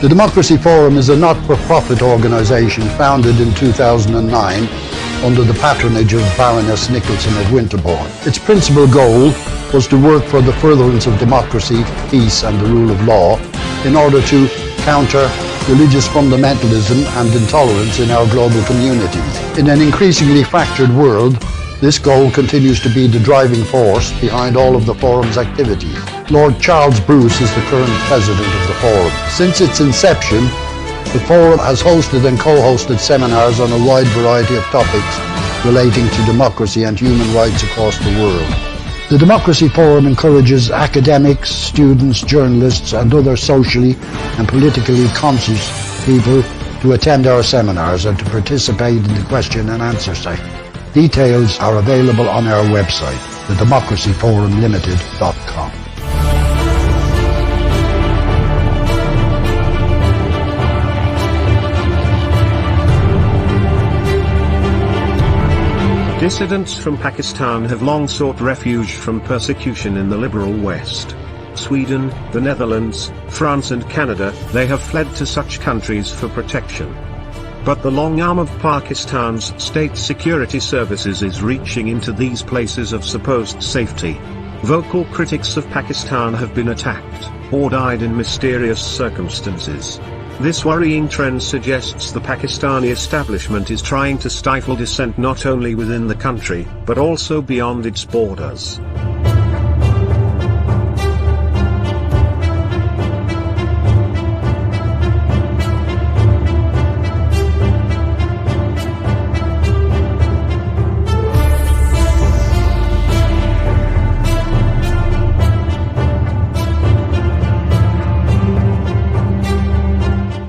The Democracy Forum is a not-for-profit organisation founded in 2009 under the patronage of Baroness Michaelsen of Winterborne. Its principal goal was to work for the furtherance of democracy, peace and the rule of law in order to counter religious fundamentalism and intolerance in our global communities. In an increasingly fractured world, this goal continues to be the driving force behind all of the Forum's activities. Lord Charles Bruce is the current president of the Forum. Since its inception, the Forum has hosted and co-hosted seminars on a wide variety of topics relating to democracy and human rights across the world. The Democracy Forum encourages academics, students, journalists and other socially and politically conscious people to attend our seminars and to participate in the question and answer session. Details are available on our website, thedemocracyforumlimited.com. Dissidents from Pakistan have long sought refuge from persecution in the liberal West. Sweden, the Netherlands, France and Canada, they have fled to such countries for protection. But the long arm of Pakistan's state security services is reaching into these places of supposed safety. Vocal critics of Pakistan have been attacked, or died in mysterious circumstances. This worrying trend suggests the Pakistani establishment is trying to stifle dissent not only within the country, but also beyond its borders.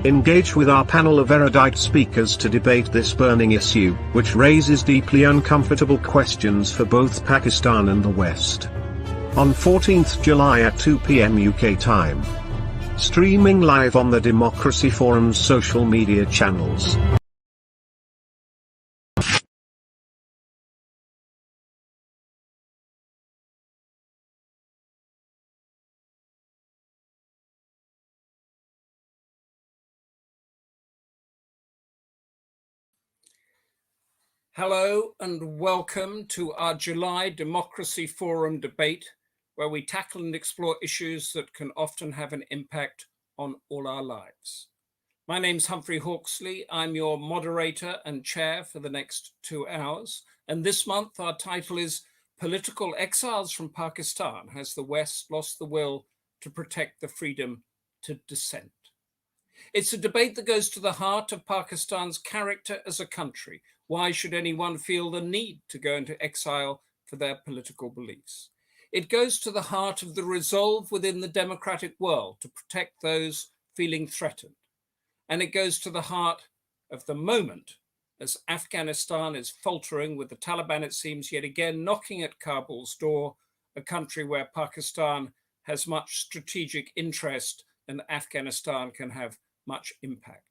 Engage with our panel of erudite speakers to debate this burning issue, which raises deeply uncomfortable questions for both Pakistan and the West. On 14th July at 2 p.m. UK time. Streaming live on the Democracy Forum's social media channels. Hello and welcome to our July Democracy Forum debate, where we tackle and explore issues that can often have an impact on all our lives. My name's Humphrey Hawksley. I'm your moderator and chair for the next 2 hours. And this month our title is Political Exiles from Pakistan. Has the West lost the will to protect the freedom to dissent? It's a debate that goes to the heart of Pakistan's character as a country. Why should anyone feel the need to go into exile for their political beliefs? It goes to the heart of the resolve within the democratic world to protect those feeling threatened. And it goes to the heart of the moment as Afghanistan is faltering with the Taliban, it seems, yet again knocking at Kabul's door, a country where Pakistan has much strategic interest and Afghanistan can have much impact.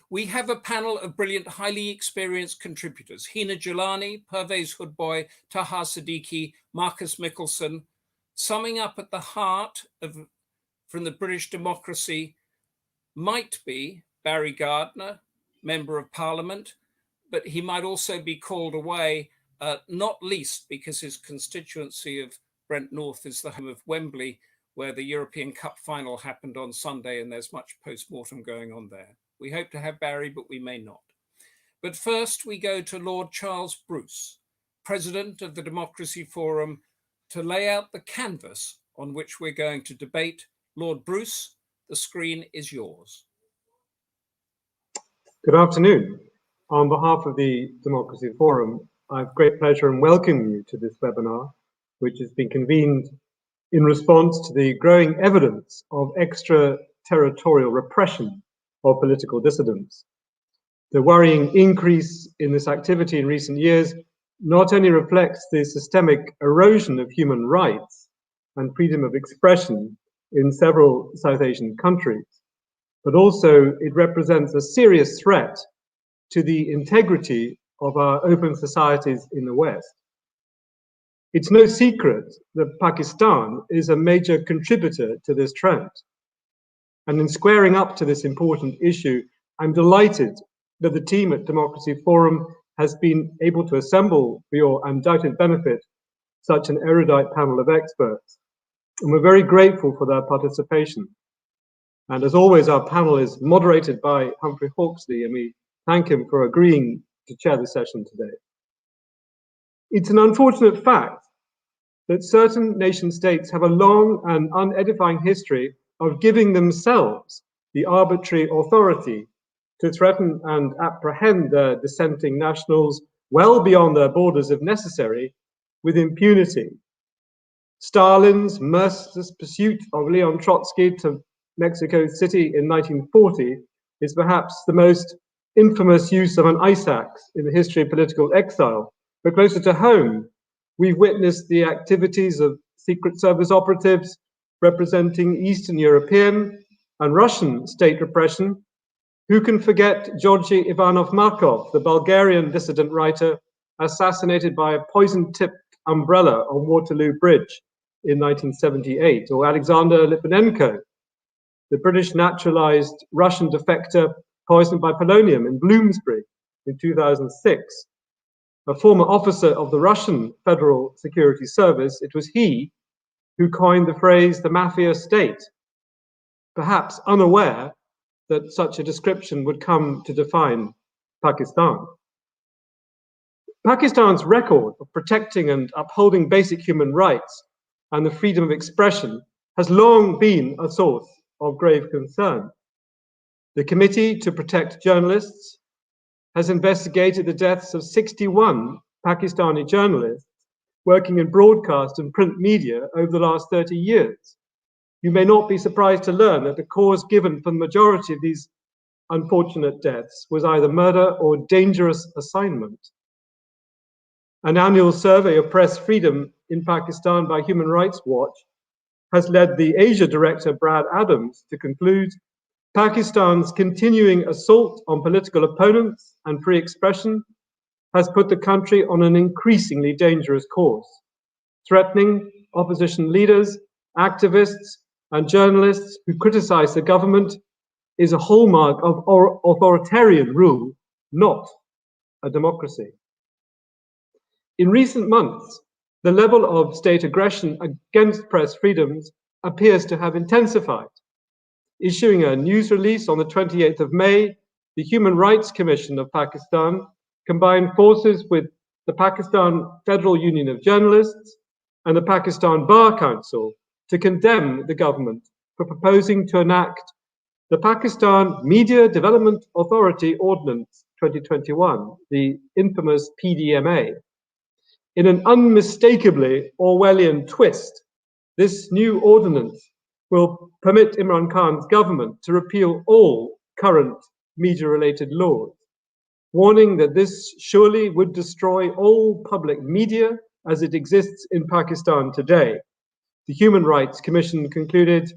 We have a panel of brilliant, highly experienced contributors: Hina Jilani, Pervez Hoodbhoy, Taha, Siddiqui, Marcus Michaelsen, summing up at the heart of, from the British democracy, might be Barry Gardiner, Member of Parliament, but he might also be called away, not least because his constituency of Brent North is the home of Wembley, where the European Cup final happened on Sunday, and there's much post-mortem going on there. We hope to have Barry, but we may not. But first we go to Lord Charles Bruce, President of the Democracy Forum, to lay out the canvas on which we're going to debate. Lord Bruce, the screen is yours. Good afternoon. On behalf of the Democracy Forum, I have great pleasure in welcoming you to this webinar, which has been convened in response to the growing evidence of extraterritorial repression of political dissidents. The worrying increase in this activity in recent years not only reflects the systemic erosion of human rights and freedom of expression in several South Asian countries, but also it represents a serious threat to the integrity of our open societies in the West. It's no secret that Pakistan is a major contributor to this trend. And in squaring up to this important issue, I'm delighted that the team at Democracy Forum has been able to assemble, for your undoubted benefit, such an erudite panel of experts. And we're very grateful for their participation. And as always, our panel is moderated by Humphrey Hawksley, and we thank him for agreeing to chair the session today. It's an unfortunate fact that certain nation states have a long and unedifying history of giving themselves the arbitrary authority to threaten and apprehend their dissenting nationals well beyond their borders if necessary, with impunity. Stalin's merciless pursuit of Leon Trotsky to Mexico City in 1940 is perhaps the most infamous use of an ice axe in the history of political exile. But closer to home, we've witnessed the activities of Secret Service operatives representing Eastern European and Russian state repression. Who can forget Georgy Ivanov Markov, the Bulgarian dissident writer, assassinated by a poison-tipped umbrella on Waterloo Bridge in 1978, or Alexander Litvinenko, the British naturalized Russian defector poisoned by polonium in Bloomsbury in 2006. A former officer of the Russian Federal Security Service, it was he who coined the phrase the mafia state, perhaps unaware that such a description would come to define Pakistan. Pakistan's record of protecting and upholding basic human rights and the freedom of expression has long been a source of grave concern. The Committee to Protect Journalists has investigated the deaths of 61 Pakistani journalists working in broadcast and print media over the last 30 years. You may not be surprised to learn that the cause given for the majority of these unfortunate deaths was either murder or dangerous assignment. An annual survey of press freedom in Pakistan by Human Rights Watch has led the Asia director, Brad Adams, to conclude Pakistan's continuing assault on political opponents and free expression has put the country on an increasingly dangerous course, threatening opposition leaders, activists, and journalists who criticize the government is a hallmark of authoritarian rule, not a democracy. In recent months, the level of state aggression against press freedoms appears to have intensified. Issuing a news release on the 28th of May, the Human Rights Commission of Pakistan combined forces with the Pakistan Federal Union of Journalists and the Pakistan Bar Council to condemn the government for proposing to enact the Pakistan Media Development Authority Ordinance 2021, the infamous PDMA. In an unmistakably Orwellian twist, this new ordinance will permit Imran Khan's government to repeal all current media-related laws, warning that this surely would destroy all public media as it exists in Pakistan today. The Human Rights Commission concluded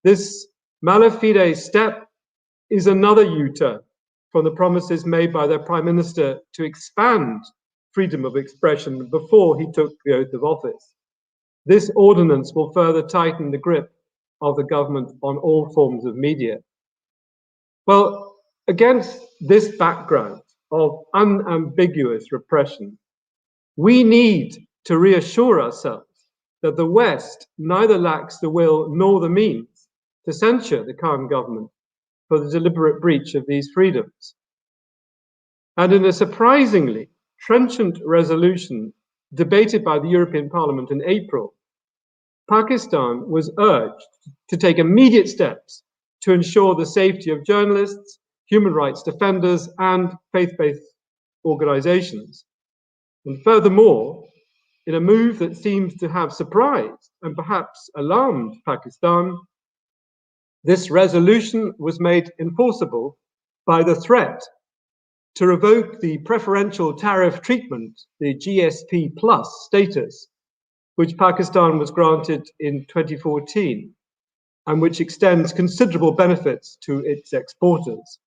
this malafide step is another U-turn from the promises made by their Prime Minister to expand freedom of expression before he took the oath of office. This ordinance will further tighten the grip of the government on all forms of media. Well, against this background of unambiguous repression, we need to reassure ourselves that the West neither lacks the will nor the means to censure the Khan government for the deliberate breach of these freedoms. And in a surprisingly trenchant resolution debated by the European Parliament in April, Pakistan was urged to take immediate steps to ensure the safety of journalists, human rights defenders, and faith-based organizations. And furthermore, in a move that seems to have surprised and perhaps alarmed Pakistan, this resolution was made enforceable by the threat to revoke the preferential tariff treatment, the GSP plus status, which Pakistan was granted in 2014, and which extends considerable benefits to its exporters.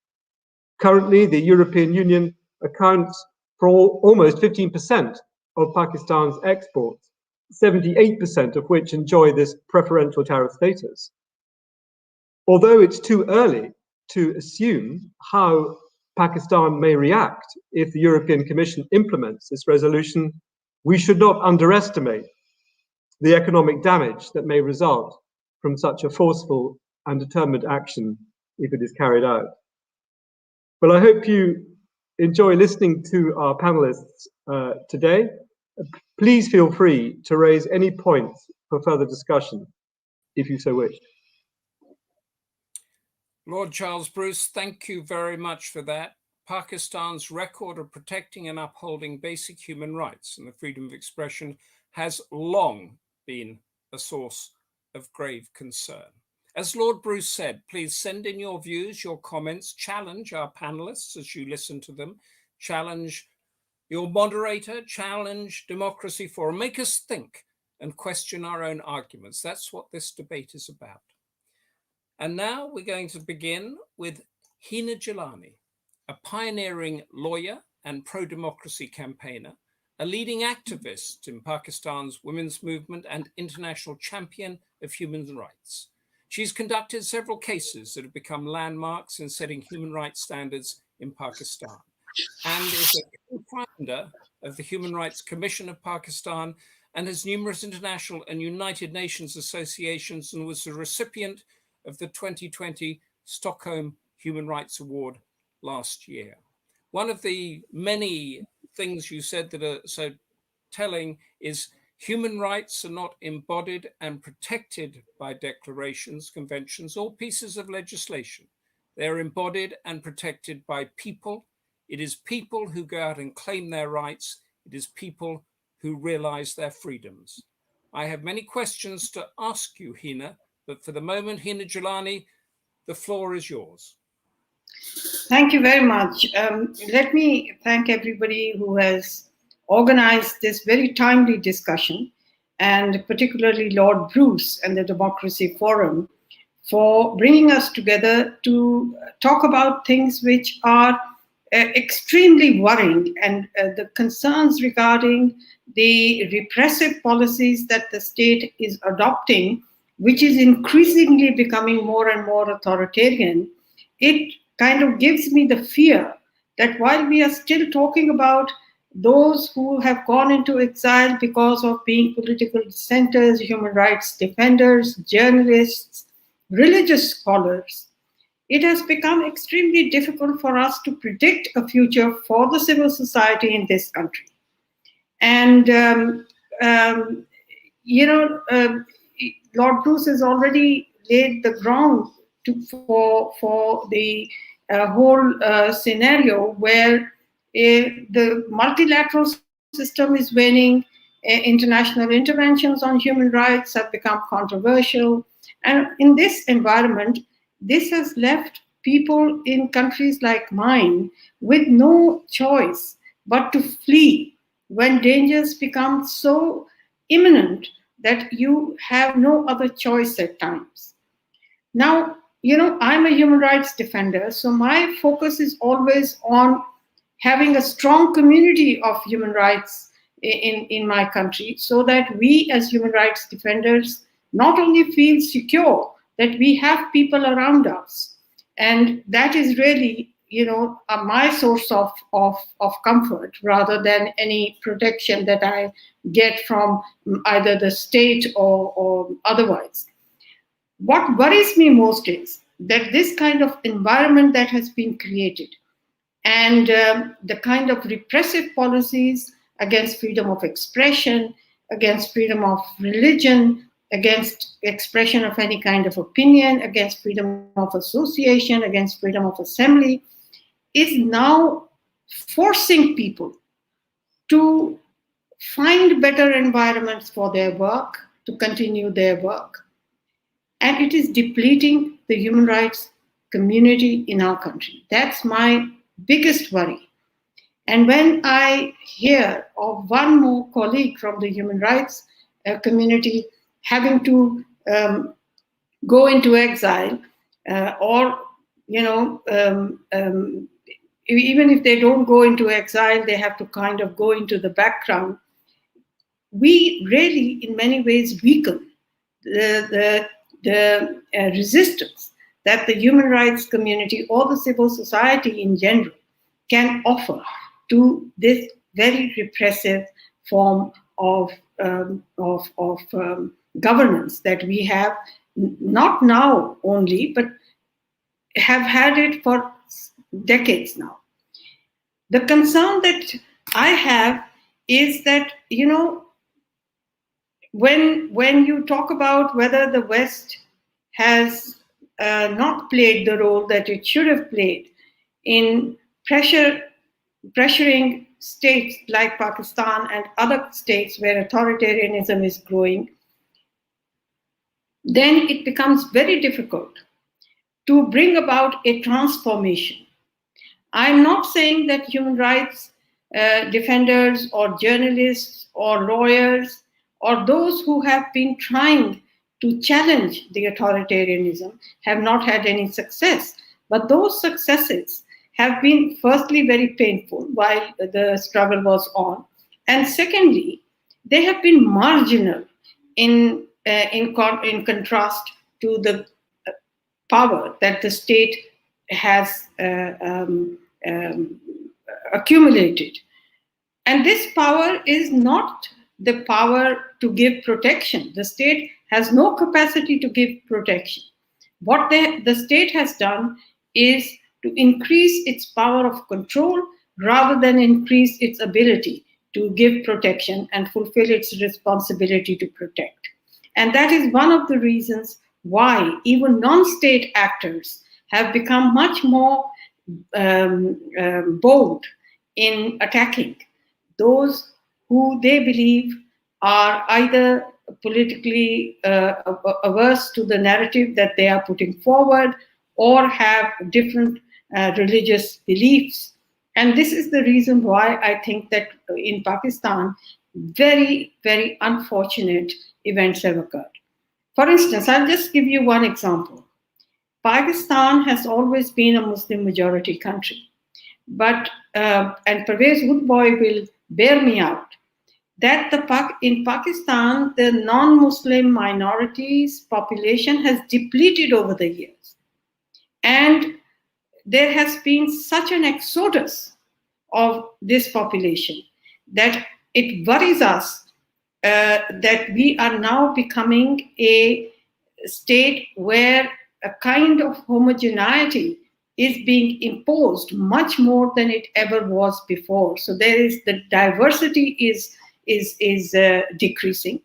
Currently, the European Union accounts for almost 15% of Pakistan's exports, 78% of which enjoy this preferential tariff status. although it's too early to assume how Pakistan may react if the European Commission implements this resolution, we should not underestimate the economic damage that may result from such a forceful and determined action if it is carried out. Well, I hope you enjoy listening to our panelists today. Please feel free to raise any points for further discussion, if you so wish. Lord Charles Bruce, thank you very much for that. Pakistan's record of protecting and upholding basic human rights and the freedom of expression has long been a source of grave concern. As Lord Bruce said, please send in your views, your comments, challenge our panelists as you listen to them, challenge your moderator, challenge Democracy Forum, make us think and question our own arguments. That's what this debate is about. And now we're going to begin with Hina Jilani, a pioneering lawyer and pro-democracy campaigner, a leading activist in Pakistan's women's movement and international champion of human rights. She's conducted several cases that have become landmarks in setting human rights standards in Pakistan, and is a co-founder of the Human Rights Commission of Pakistan and has numerous international and United Nations associations, and was the recipient of the 2020 Stockholm Human Rights Award last year. One of the many things you said that are so telling is human rights are not embodied and protected by declarations, conventions, or pieces of legislation. They're embodied and protected by people. It is people who go out and claim their rights. It is people who realize their freedoms. I have many questions to ask you, Hina, but for the moment, Hina Jilani, the floor is yours. Thank you very much. Let me thank everybody who has organized this very timely discussion, and particularly Lord Bruce and the Democracy Forum for bringing us together to talk about things which are extremely worrying, and the concerns regarding the repressive policies that the state is adopting, which is increasingly becoming more and more authoritarian. It kind of gives me the fear that while we are still talking about those who have gone into exile because of being political dissenters, human rights defenders, journalists, religious scholars, it has become extremely difficult for us to predict a future for the civil society in this country. And, Lord Bruce has already laid the ground for the whole scenario where the multilateral system is waning, international interventions on human rights have become controversial. And in this environment, this has left people in countries like mine with no choice but to flee when dangers become so imminent that you have no other choice at times. Now, I'm a human rights defender, so my focus is always on having a strong community of human rights in my country, so that we as human rights defenders not only feel secure, that we have people around us. And that is really, my source of comfort, rather than any protection that I get from either the state or otherwise. What worries me most is that this kind of environment that has been created and the kind of repressive policies against freedom of expression, against freedom of religion, against expression of any kind of opinion, against freedom of association, against freedom of assembly, is now forcing people to find better environments for their work, to continue their work. And it is depleting the human rights community in our country. That's my biggest worry. And when I hear of one more colleague from the human rights community having to go into exile, or even if they don't go into exile, they have to kind of go into the background. We really, in many ways, weaken the resistance that the human rights community or the civil society in general can offer to this very repressive form of governance that we have, not now only, but have had it for decades now. The concern that I have is that, when you talk about whether the West has not played the role that it should have played in pressuring states like Pakistan and other states where authoritarianism is growing, then it becomes very difficult to bring about a transformation. I'm not saying that human rights defenders or journalists or lawyers or those who have been trying to challenge the authoritarianism have not had any success. But those successes have been firstly very painful while the struggle was on. And secondly, they have been marginal in contrast to the power that the state has accumulated. And this power is not the power to give protection. The state has no capacity to give protection. What the state has done is to increase its power of control rather than increase its ability to give protection and fulfill its responsibility to protect. And that is one of the reasons why even non-state actors have become much more bold in attacking those who they believe are either politically averse to the narrative that they are putting forward or have different religious beliefs. And this is the reason why I think that in Pakistan, very, very unfortunate events have occurred. For instance, I'll just give you one example. Pakistan has always been a Muslim majority country, but, and Pervez Hoodbhoy will bear me out, that in Pakistan, the non-Muslim minorities population has depleted over the years. And there has been such an exodus of this population that it worries us that we are now becoming a state where a kind of homogeneity is being imposed much more than it ever was before. So there is the diversity is decreasing.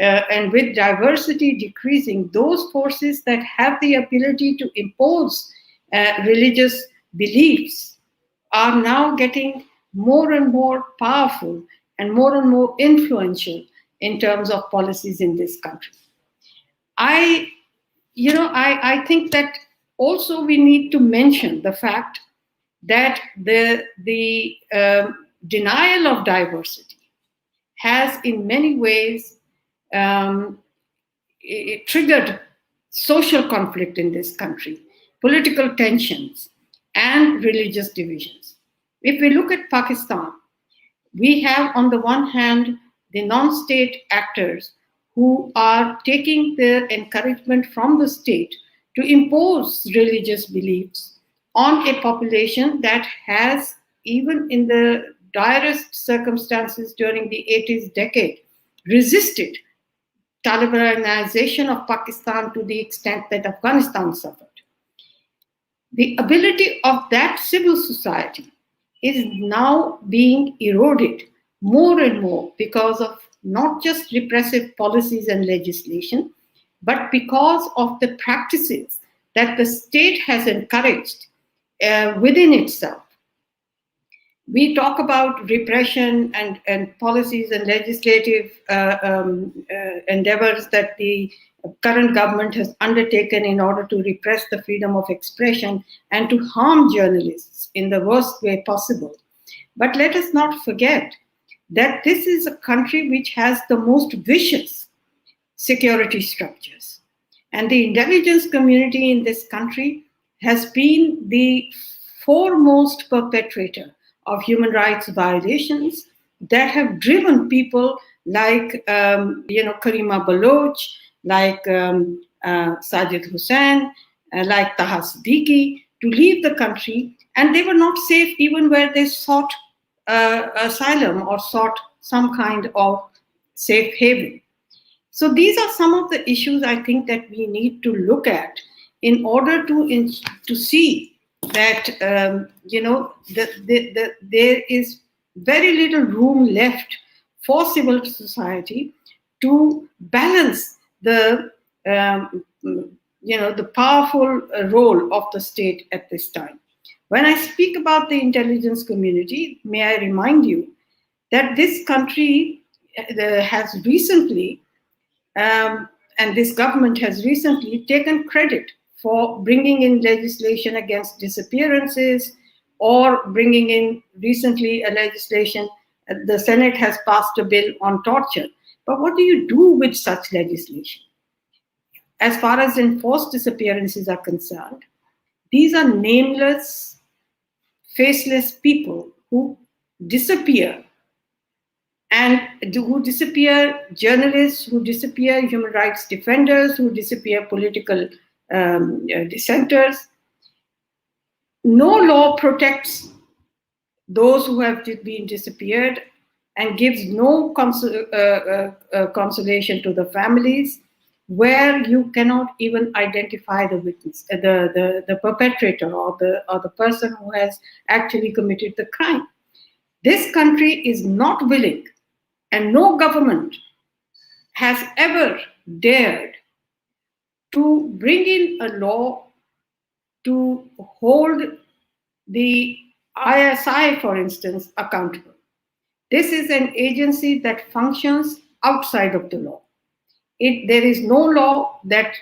And with diversity decreasing, those forces that have the ability to impose religious beliefs are now getting more and more powerful and more influential in terms of policies in this country. I think that also we need to mention the fact that the denial of diversity has in many ways triggered social conflict in this country, political tensions, and religious divisions. If we look at Pakistan, we have on the one hand the non-state actors who are taking their encouragement from the state to impose religious beliefs on a population that has, even in the direst circumstances during the 80s decade, resisted Talibanization of Pakistan to the extent that Afghanistan suffered. The ability of that civil society is now being eroded more and more because of not just repressive policies and legislation, but because of the practices that the state has encouraged within itself. We talk about repression and policies and legislative endeavors that the current government has undertaken in order to repress the freedom of expression and to harm journalists in the worst way possible. But let us not forget that this is a country which has the most vicious security structures. And the intelligence community in this country has been the foremost perpetrator of human rights violations that have driven people like Karima Baloch, like Sajid Hussain, like Taha Siddiqui, to leave the country, and they were not safe even where they sought asylum or sought some kind of safe haven. So these are some of the issues I think that we need to look at in order to see that there is very little room left for civil society to balance the powerful role of the state at this time. When I speak about the intelligence community, may I remind you that this country has recently, and this government has recently taken credit for bringing in legislation against disappearances, or bringing in recently a legislation, the Senate has passed a bill on torture. But what do you do with such legislation? As far as enforced disappearances are concerned, these are nameless, faceless people who disappear, and who disappear journalists, who disappear human rights defenders, who disappear political dissenters. No law protects those who have been disappeared and gives no consolation to the families, where you cannot even identify the witness, the perpetrator, or the person who has actually committed the crime. This country is not willing, and no government has ever dared to bring in a law to hold the ISI, for instance, accountable. This is an agency that functions outside of the law. There is no law that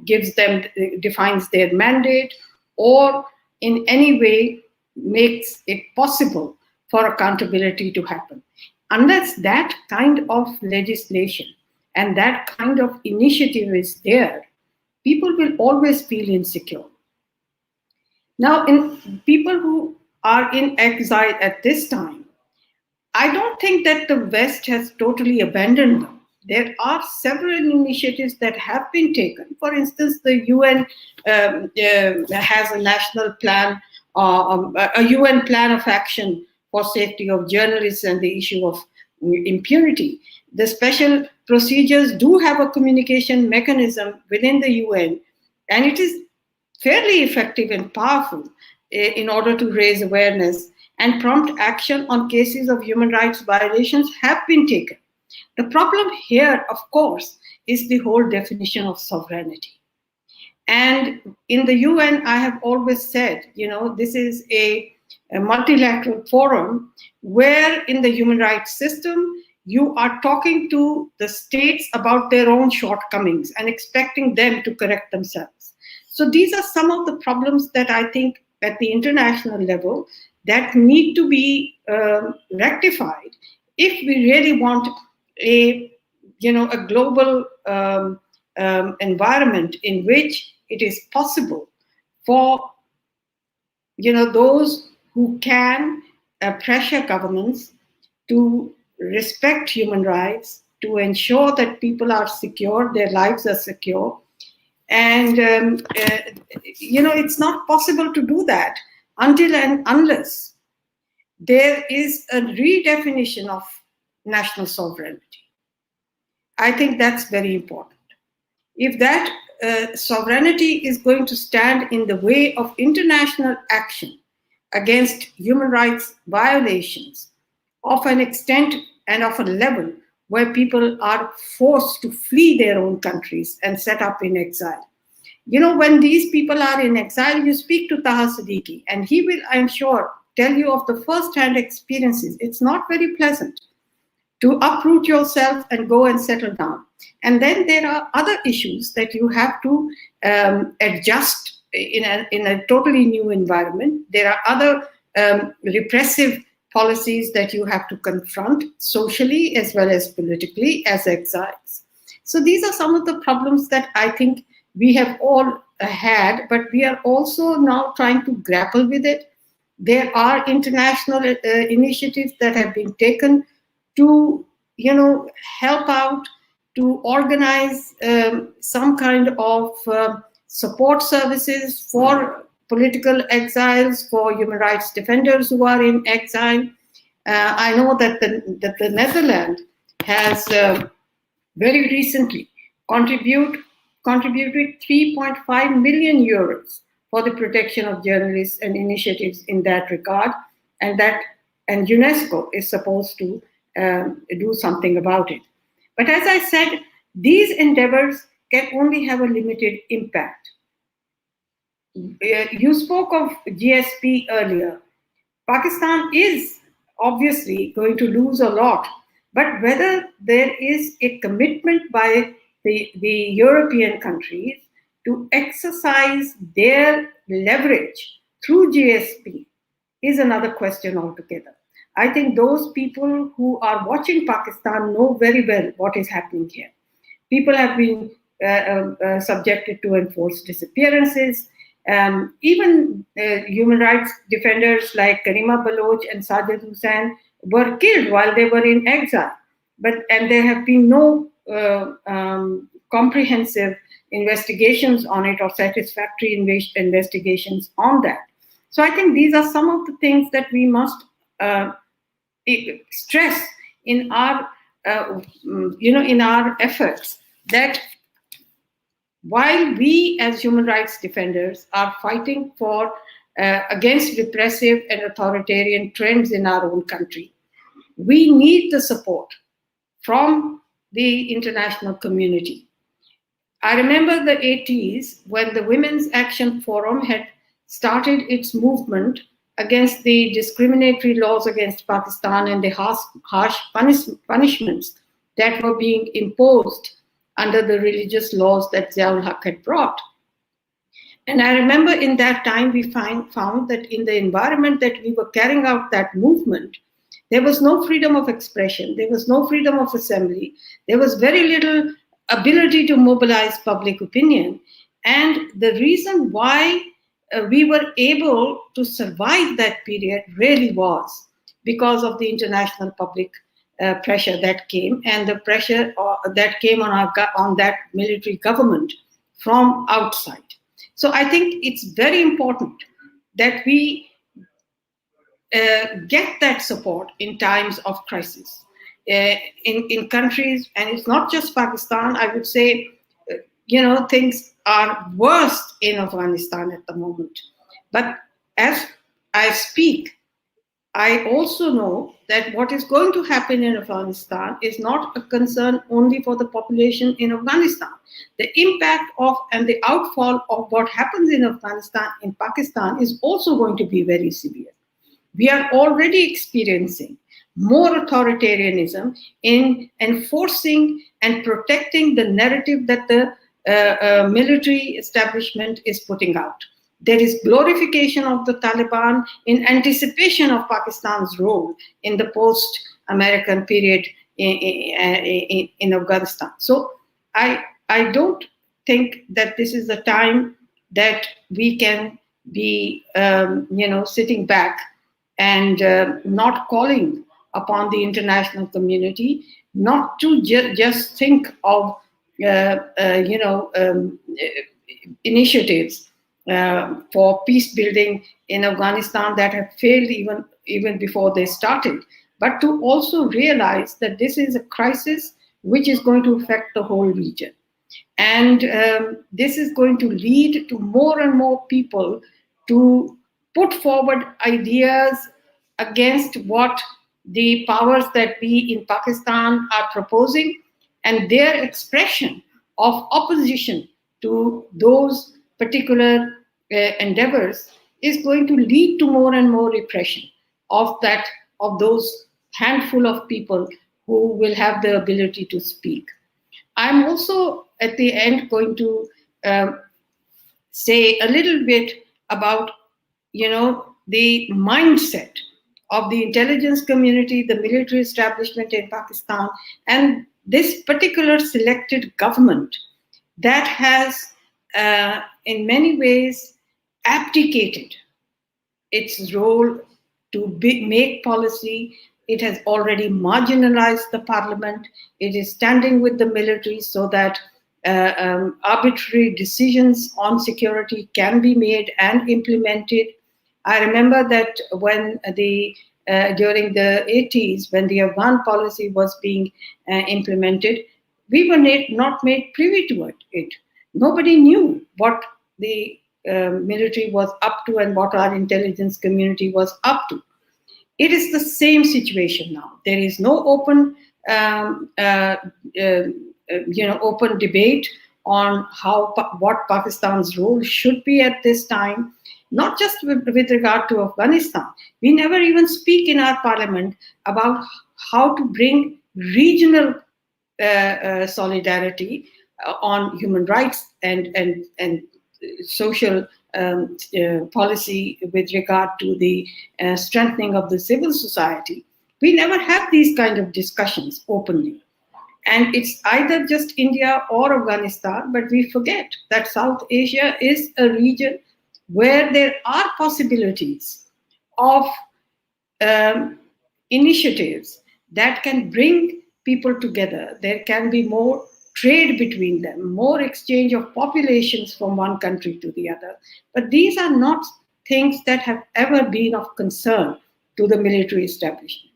gives them, defines their mandate, or in any way makes it possible for accountability to happen. Unless that kind of legislation and that kind of initiative is there, people will always feel insecure. Now, in people who are in exile at this time, I don't think that the West has totally abandoned them. There are several initiatives that have been taken. For instance, the UN has a national plan, a UN plan of action for safety of journalists and the issue of impunity. The special procedures do have a communication mechanism within the UN, and it is fairly effective and powerful in order to raise awareness, and prompt action on cases of human rights violations have been taken. The problem here, of course, is the whole definition of sovereignty. And in the UN, I have always said, this is a multilateral forum where in the human rights system, you are talking to the states about their own shortcomings and expecting them to correct themselves. So these are some of the problems that I think at the international level that need to be rectified if we really want a global environment in which it is possible for those who can pressure governments to respect human rights, to ensure that people are secure, their lives are secure. And it's not possible to do that until and unless there is a redefinition of national sovereignty. I think that's very important. If that sovereignty is going to stand in the way of international action against human rights violations of an extent and of a level where people are forced to flee their own countries and set up in exile. When these people are in exile, you speak to Taha Siddiqui, and he will, I'm sure, tell you of the first-hand experiences. It's not very pleasant to uproot yourself and go and settle down. And then there are other issues that you have to adjust in a totally new environment. There are other repressive policies that you have to confront socially as well as politically as exiles. So these are some of the problems that I think we have all had, but we are also now trying to grapple with it. There are international initiatives that have been taken to, help out to organize some kind of support services for political exiles, for human rights defenders who are in exile. I know that the Netherlands has very recently contributed 3.5 million euros for the protection of journalists and initiatives in that regard, and UNESCO is supposed to do something about it. But as I said, these endeavors can only have a limited impact. You spoke of GSP earlier. Pakistan is obviously going to lose a lot, but whether there is a commitment by the European countries to exercise their leverage through GSP is another question altogether. I think those people who are watching Pakistan know very well what is happening here. People have been subjected to enforced disappearances. Even human rights defenders like Karima Baloch and Sajid Hussain were killed while they were in exile. And there have been no comprehensive investigations on it or satisfactory investigations on that. So I think these are some of the things that we must stress in our, in our efforts, that while we as human rights defenders are fighting for against repressive and authoritarian trends in our own country, we need the support from the international community. I remember the 80s when the Women's Action Forum had started its movement against the discriminatory laws against Pakistan and the harsh punishments that were being imposed under the religious laws that Ziaul Haq had brought. And I remember in that time we found that in the environment that we were carrying out that movement, there was no freedom of expression, there was no freedom of assembly, there was very little ability to mobilize public opinion. And the reason why we were able to survive that period really was because of the international public pressure that came, and the pressure that came on that military government from outside. So I think it's very important that we get that support in times of crisis in countries, and it's not just Pakistan. I would say, things are worse in Afghanistan at the moment. But as I speak, I also know that what is going to happen in Afghanistan is not a concern only for the population in Afghanistan. The impact of and the outfall of what happens in Afghanistan, in Pakistan, is also going to be very severe. We are already experiencing more authoritarianism in enforcing and protecting the narrative that the military establishment is putting out. There is glorification of the Taliban in anticipation of Pakistan's role in the post-American period in Afghanistan. So I don't think that this is the time that we can be, sitting back and not calling upon the international community not to just think of, initiatives for peace building in Afghanistan that have failed even before they started, but to also realize that this is a crisis which is going to affect the whole region. And this is going to lead to more and more people to put forward ideas against what the powers that be in Pakistan are proposing, and their expression of opposition to those particular endeavors is going to lead to more and more repression of those handful of people who will have the ability to speak. I'm also at the end going to say a little bit about, the mindset of the intelligence community, the military establishment in Pakistan, and this particular selected government that has, in many ways, abdicated its role to make policy It has already marginalized the parliament. It is standing with the military so that arbitrary decisions on security can be made and implemented. I remember that when during the 80s, when the Afghan policy was being implemented, we were not made privy to it. Nobody knew what the military was up to and what our intelligence community was up to. It is the same situation now. There is no open, open debate on what Pakistan's role should be at this time. Not just with regard to Afghanistan. We never even speak in our parliament about how to bring regional solidarity on human rights and social policy with regard to the strengthening of the civil society. We never have these kind of discussions openly. And it's either just India or Afghanistan, but we forget that South Asia is a region where there are possibilities of initiatives that can bring people together. There can be more trade between them, more exchange of populations from one country to the other. But these are not things that have ever been of concern to the military establishment.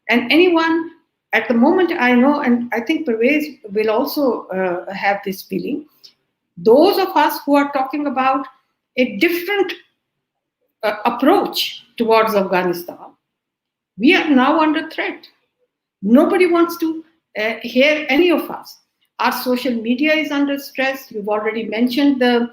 And anyone at the moment, I know, and I think Pervez will also have this feeling, those of us who are talking about a different approach towards Afghanistan, we are now under threat. Nobody wants to hear any of us. Our social media is under stress. You've already mentioned the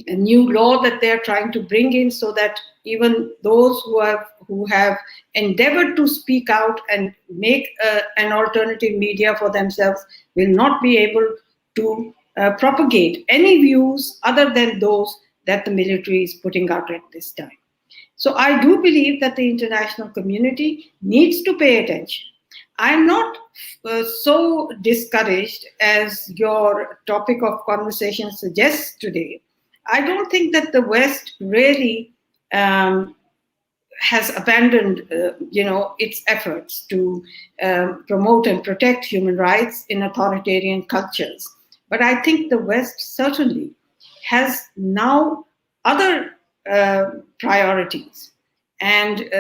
new law that they're trying to bring in so that even those who have endeavored to speak out and make an alternative media for themselves will not be able to propagate any views other than those that the military is putting out at this time. So I do believe that the international community needs to pay attention. I'm not so discouraged as your topic of conversation suggests today. I don't think that the West really has abandoned, its efforts to promote and protect human rights in authoritarian cultures. But I think the West certainly has now other priorities. And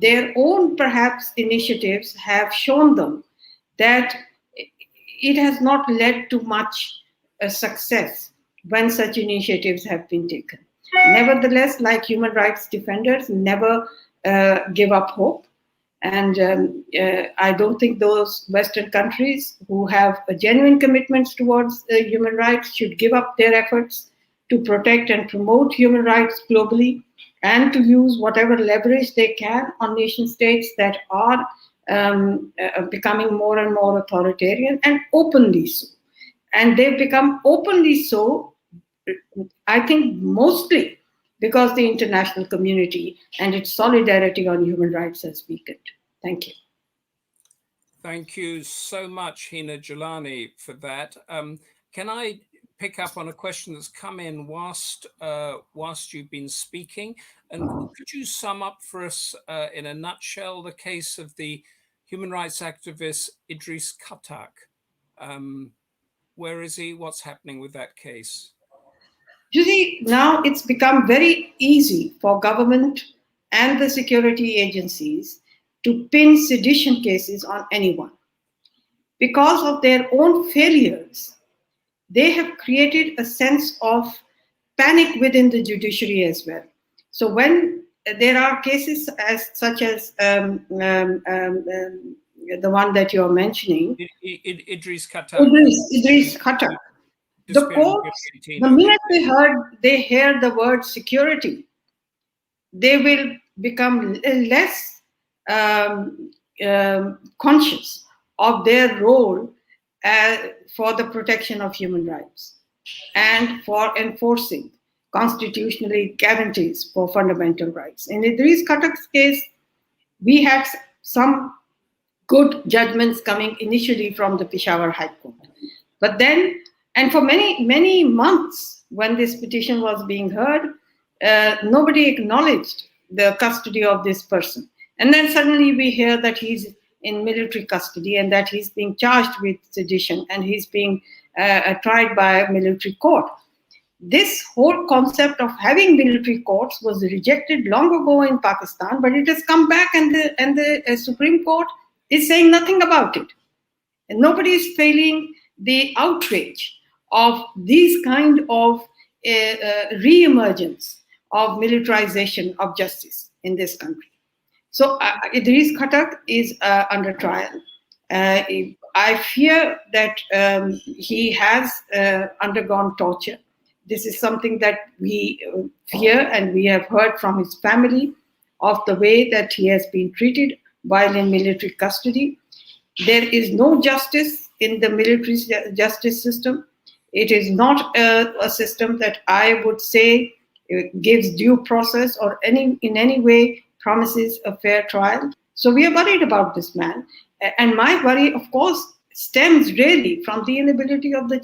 their own, perhaps, initiatives have shown them that it has not led to much success when such initiatives have been taken. Nevertheless, like human rights defenders, never give up hope. And I don't think those Western countries who have a genuine commitments towards human rights should give up their efforts to protect and promote human rights globally, and to use whatever leverage they can on nation states that are becoming more and more authoritarian, and openly so. And they've become openly so, I think, mostly because the international community and its solidarity on human rights has weakened. Thank you. Thank you so much, Hina Jilani, for that. Can I pick up on a question that's come in whilst you've been speaking? And could you sum up for us in a nutshell the case of the human rights activist Idris Khatak? Where is he? What's happening with that case? You see, now it's become very easy for government and the security agencies to pin sedition cases on anyone. Because of their own failures, they have created a sense of panic within the judiciary as well. So when there are cases such as the one that you're mentioning, Idris Khatak. Idris Khatak. The courts, the minute they hear the word security, they will become less conscious of their role for the protection of human rights and for enforcing constitutionally guarantees for fundamental rights. In Idris Khatak's case, we had some good judgments coming initially from the Peshawar High Court. But then, and for many, many months when this petition was being heard, nobody acknowledged the custody of this person. And then suddenly we hear that he's in military custody and that he's being charged with sedition and he's being tried by a military court. This whole concept of having military courts was rejected long ago in Pakistan, but it has come back, and the Supreme Court is saying nothing about it. And nobody is feeling the outrage of these kind of re-emergence of militarization of justice in this country. So Idris Khattak is under trial. I fear that he has undergone torture. This is something that we fear, and we have heard from his family of the way that he has been treated while in military custody. There is no justice in the military justice system. It is not a system that I would say gives due process or in any way promises a fair trial. So we are worried about this man. And my worry, of course, stems really from the inability of the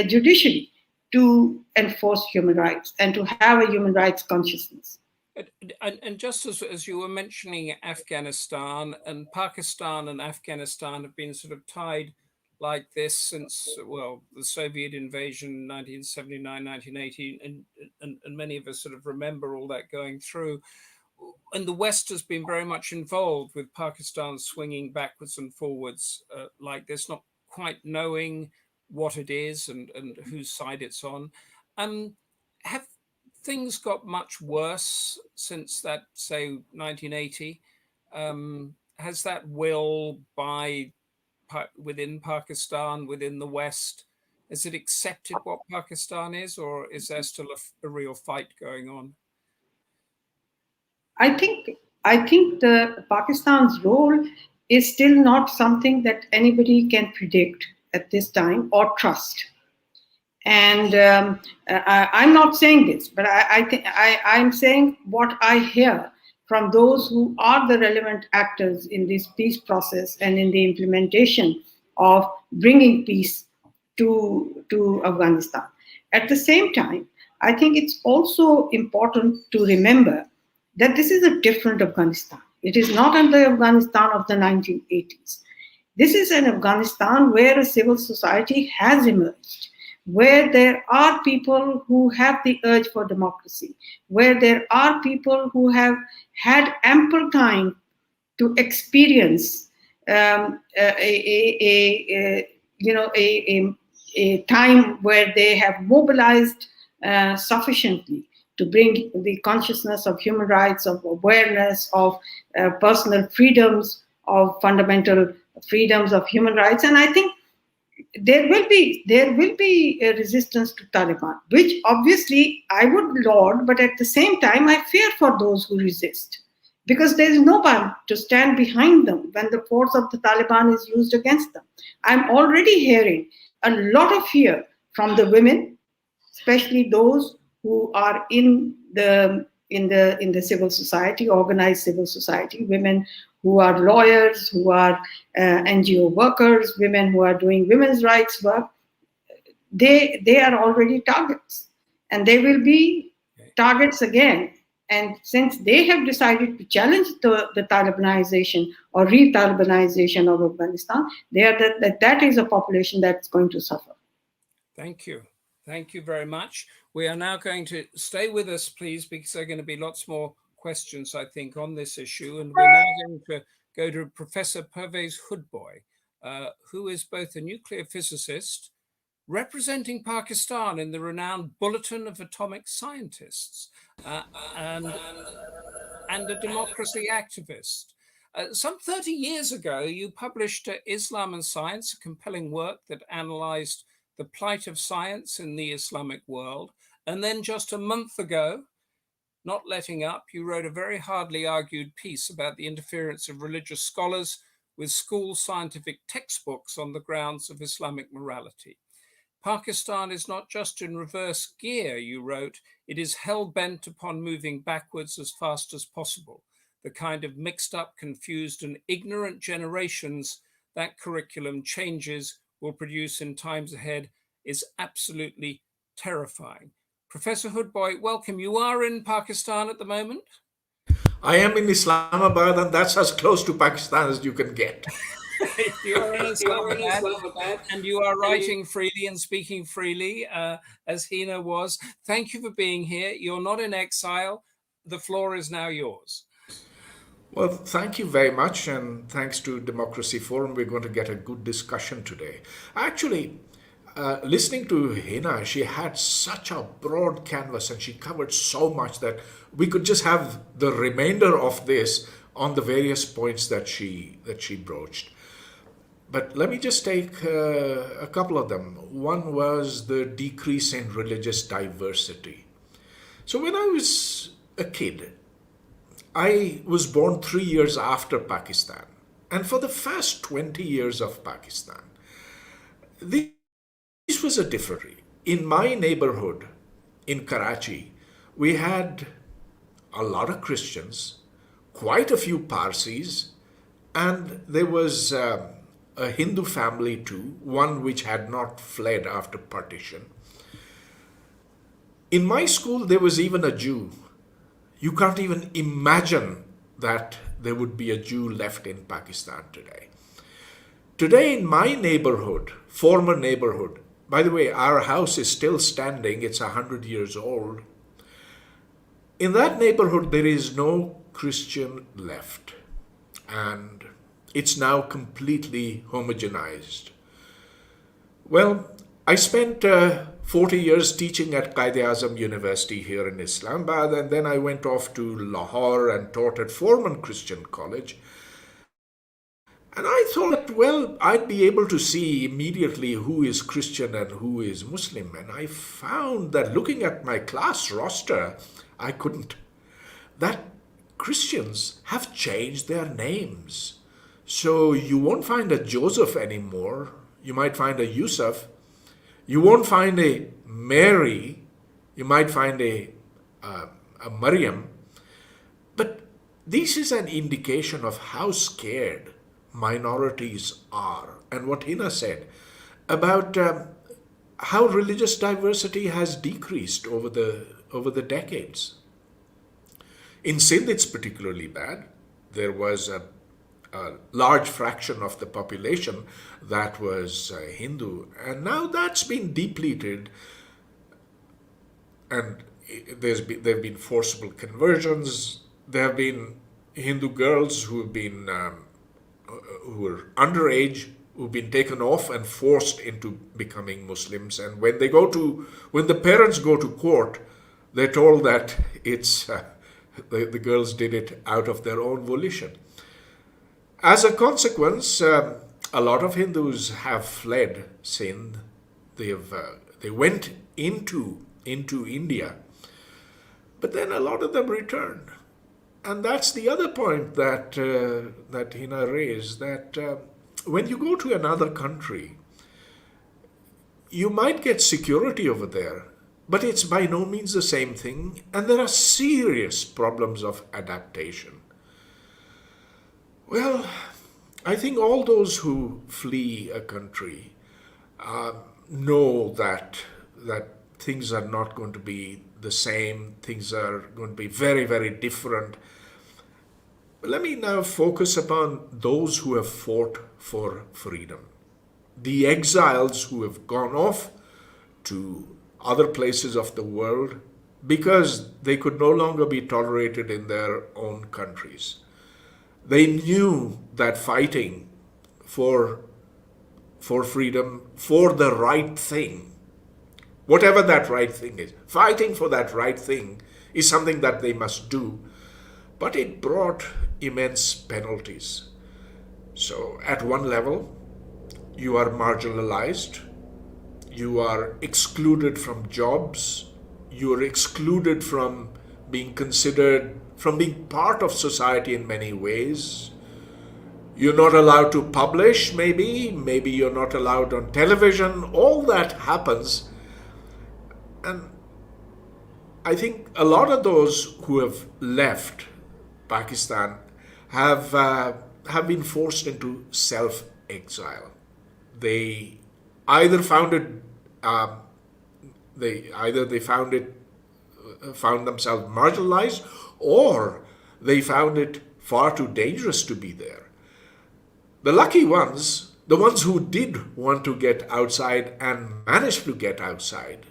judiciary to enforce human rights and to have a human rights consciousness. And just as you were mentioning Afghanistan, and Pakistan and Afghanistan have been sort of tied like this since, well, the Soviet invasion, 1979, 1980, and many of us sort of remember all that going through. And the West has been very much involved with Pakistan swinging backwards and forwards like this, not quite knowing what it is and whose side it's on. Have things got much worse since that, say, 1980? Has that will within Pakistan, within the West, has it accepted what Pakistan is, or is there still a real fight going on? I think the Pakistan's role is still not something that anybody can predict at this time or trust. And I'm not saying this, but I'm saying what I hear from those who are the relevant actors in this peace process and in the implementation of bringing peace to Afghanistan. At the same time, I think it's also important to remember that this is a different Afghanistan. It is not the Afghanistan of the 1980s. This is an Afghanistan where a civil society has emerged, where there are people who have the urge for democracy, where there are people who have had ample time to experience a time where they have mobilized sufficiently to bring the consciousness of human rights, of awareness, of personal freedoms, of fundamental freedoms of human rights. And I think there will be a resistance to Taliban, which obviously I would laud, but at the same time I fear for those who resist, because there is no one to stand behind them when the force of the Taliban is used against them. I'm already hearing a lot of fear from the women, especially those who are in the civil society, organized civil society, women who are lawyers, who are NGO workers, women who are doing women's rights work. They are already targets, and they will be targets again. And since they have decided to challenge the Talibanization or re-Talibanization of Afghanistan, that is a population that's going to suffer. Thank you. Thank you very much. We are now going to stay with us, please, because there are going to be lots more questions, I think, on this issue. And we're now going to go to Professor Pervez Hoodbhoy, who is both a nuclear physicist representing Pakistan in the renowned Bulletin of Atomic Scientists and a democracy activist. Some 30 years ago, you published Islam and Science, a compelling work that analyzed the plight of science in the Islamic world. And then just a month ago, not letting up, you wrote a very hardly argued piece about the interference of religious scholars with school scientific textbooks on the grounds of Islamic morality. Pakistan is not just in reverse gear, you wrote, it is hell-bent upon moving backwards as fast as possible. The kind of mixed up, confused and ignorant generations that curriculum changes will produce in times ahead is absolutely terrifying. Professor Hoodbhoy, welcome. You are in Pakistan at the moment? I am in Islamabad, and that's as close to Pakistan as you can get. You are in Islamabad, and you are writing freely and speaking freely, as Hina was. Thank you for being here. You're not in exile. The floor is now yours. Well, thank you very much, and thanks to Democracy Forum, we're going to get a good discussion today. Actually, listening to Hina, she had such a broad canvas and she covered so much that we could just have the remainder of this on the various points that she broached. But let me just take a couple of them. One was the decrease in religious diversity. So when I was a kid, I was born 3 years after Pakistan. And for the first 20 years of Pakistan, this was a different. In my neighborhood in Karachi, we had a lot of Christians, quite a few Parsis, and there was a Hindu family too, one which had not fled after partition. In my school, there was even a Jew. You can't even imagine that there would be a Jew left in Pakistan today. Today in my neighborhood, former neighborhood, by the way, our house is still standing, it's 100 years old. In that neighborhood, there is no Christian left, and it's now completely homogenized. Well, I spent 40 years teaching at Quaid-e-Azam University here in Islamabad, and then I went off to Lahore and taught at Foreman Christian College. And I thought, well, I'd be able to see immediately who is Christian and who is Muslim. And I found that looking at my class roster, I couldn't. That Christians have changed their names. So you won't find a Joseph anymore. You might find a Yusuf. You won't find a Mary. You might find a Maryam. But this is an indication of how scared minorities are. And what Hina said about how religious diversity has decreased over the decades. In Sindh, it's particularly bad. There was a large fraction of the population that was Hindu, and now that's been depleted, and there have been forcible conversions. There have been Hindu girls who are underage, who've been taken off and forced into becoming Muslims, and when the parents go to court, they're told that it's the girls did it out of their own volition. As a consequence, a lot of Hindus have fled Sindh. They went into India, but then a lot of them returned. And that's the other point that Hina raised, that when you go to another country, you might get security over there, but it's by no means the same thing, and there are serious problems of adaptation. Well, I think all those who flee a country know that things are not going to be the same. Things are going to be very, very different. Let me now focus upon those who have fought for freedom. The exiles who have gone off to other places of the world because they could no longer be tolerated in their own countries. They knew that fighting for freedom, for the right thing, whatever that right thing is, fighting for that right thing is something that they must do, but it brought immense penalties. So at one level, you are marginalized, you are excluded from jobs, you are excluded from being considered, from being part of society in many ways. You're not allowed to publish, maybe you're not allowed on television. All that happens. And I think a lot of those who have left Pakistan have been forced into self-exile. They either found themselves marginalized, or they found it far too dangerous to be there. The lucky ones, the ones who did want to get outside and managed to get outside,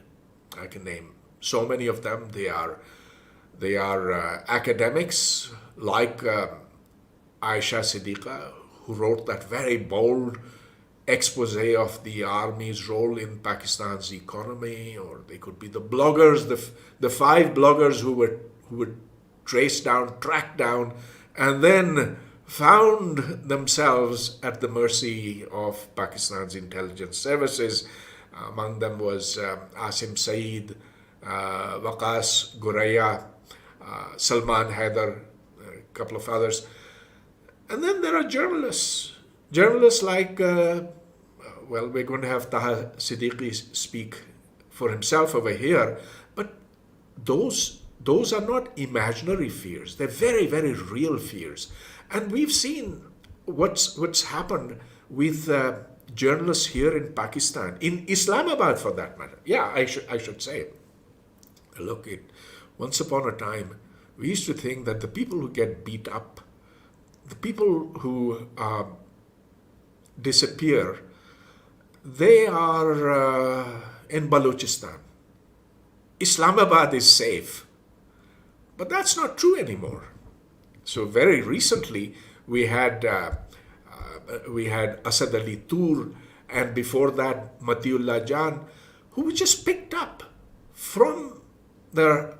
I can name so many of them. They are academics like Aisha Siddiqui, who wrote that very bold expose of the army's role in Pakistan's economy, or they could be the bloggers, the 5 bloggers who were tracked down, and then found themselves at the mercy of Pakistan's intelligence services. Among them was Asim Saeed, Waqas Guraya, Salman Haider, a couple of others. And then there are journalists like, well, we're going to have Taha Siddiqui speak for himself over here, but those are not imaginary fears. They're very, very real fears. And we've seen what's happened with journalists here in Pakistan, in Islamabad for that matter. Yeah, I should say. Look, once upon a time, we used to think that the people who get beat up, the people who disappear, they are in Balochistan. Islamabad is safe. But that's not true anymore. So very recently, we had Asad Ali Tur, and before that, Matiullah Jan, who were just picked up from their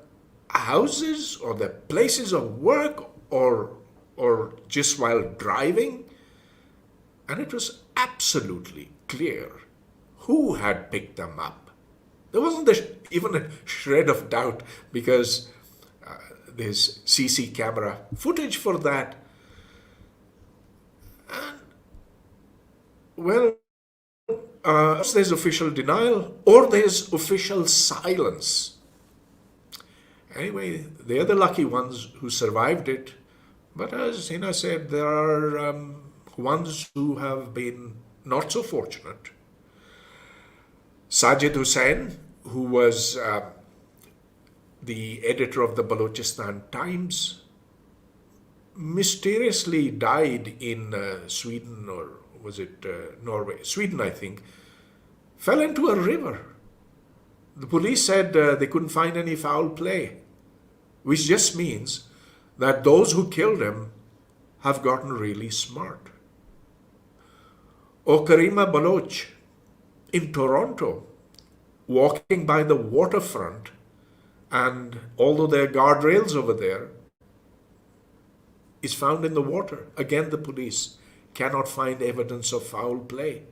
houses or their places of work or just while driving. And it was absolutely clear who had picked them up. There wasn't even a shred of doubt, because there's CC camera footage for that. And, well, there's official denial or there's official silence. Anyway, they're the lucky ones who survived it. But as Hina said, there are ones who have been not so fortunate. Sajid Hussain, who was the editor of the Balochistan Times, mysteriously died in Sweden, or was it Norway? Sweden, I think. Fell into a river. The police said they couldn't find any foul play, which just means that those who killed him have gotten really smart. Or Karima Baloch in Toronto, walking by the waterfront, and although there are guardrails over there, is found in the water. Again, the police cannot find evidence of foul play.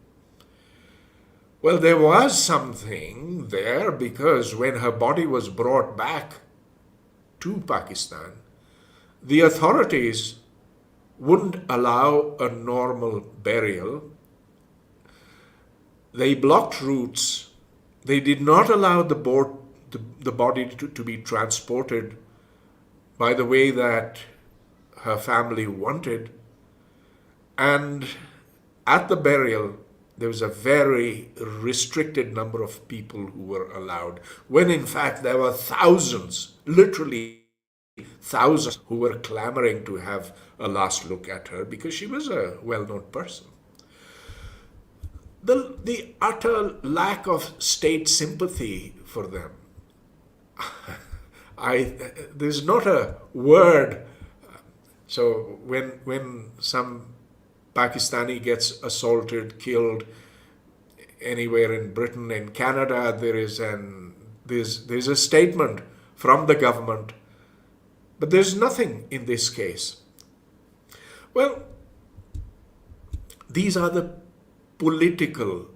Well, there was something there, because when her body was brought back to Pakistan, the authorities wouldn't allow a normal burial. They blocked routes. They did not allow the body to be transported by the way that her family wanted. And at the burial, there was a very restricted number of people who were allowed, when in fact there were thousands, literally thousands, who were clamoring to have a last look at her because she was a well-known person. The utter lack of state sympathy for them. There's not a word. So when some Pakistani gets assaulted, killed anywhere in Britain, in Canada, there's a statement from the government, but there's nothing in this case. Well, these are the political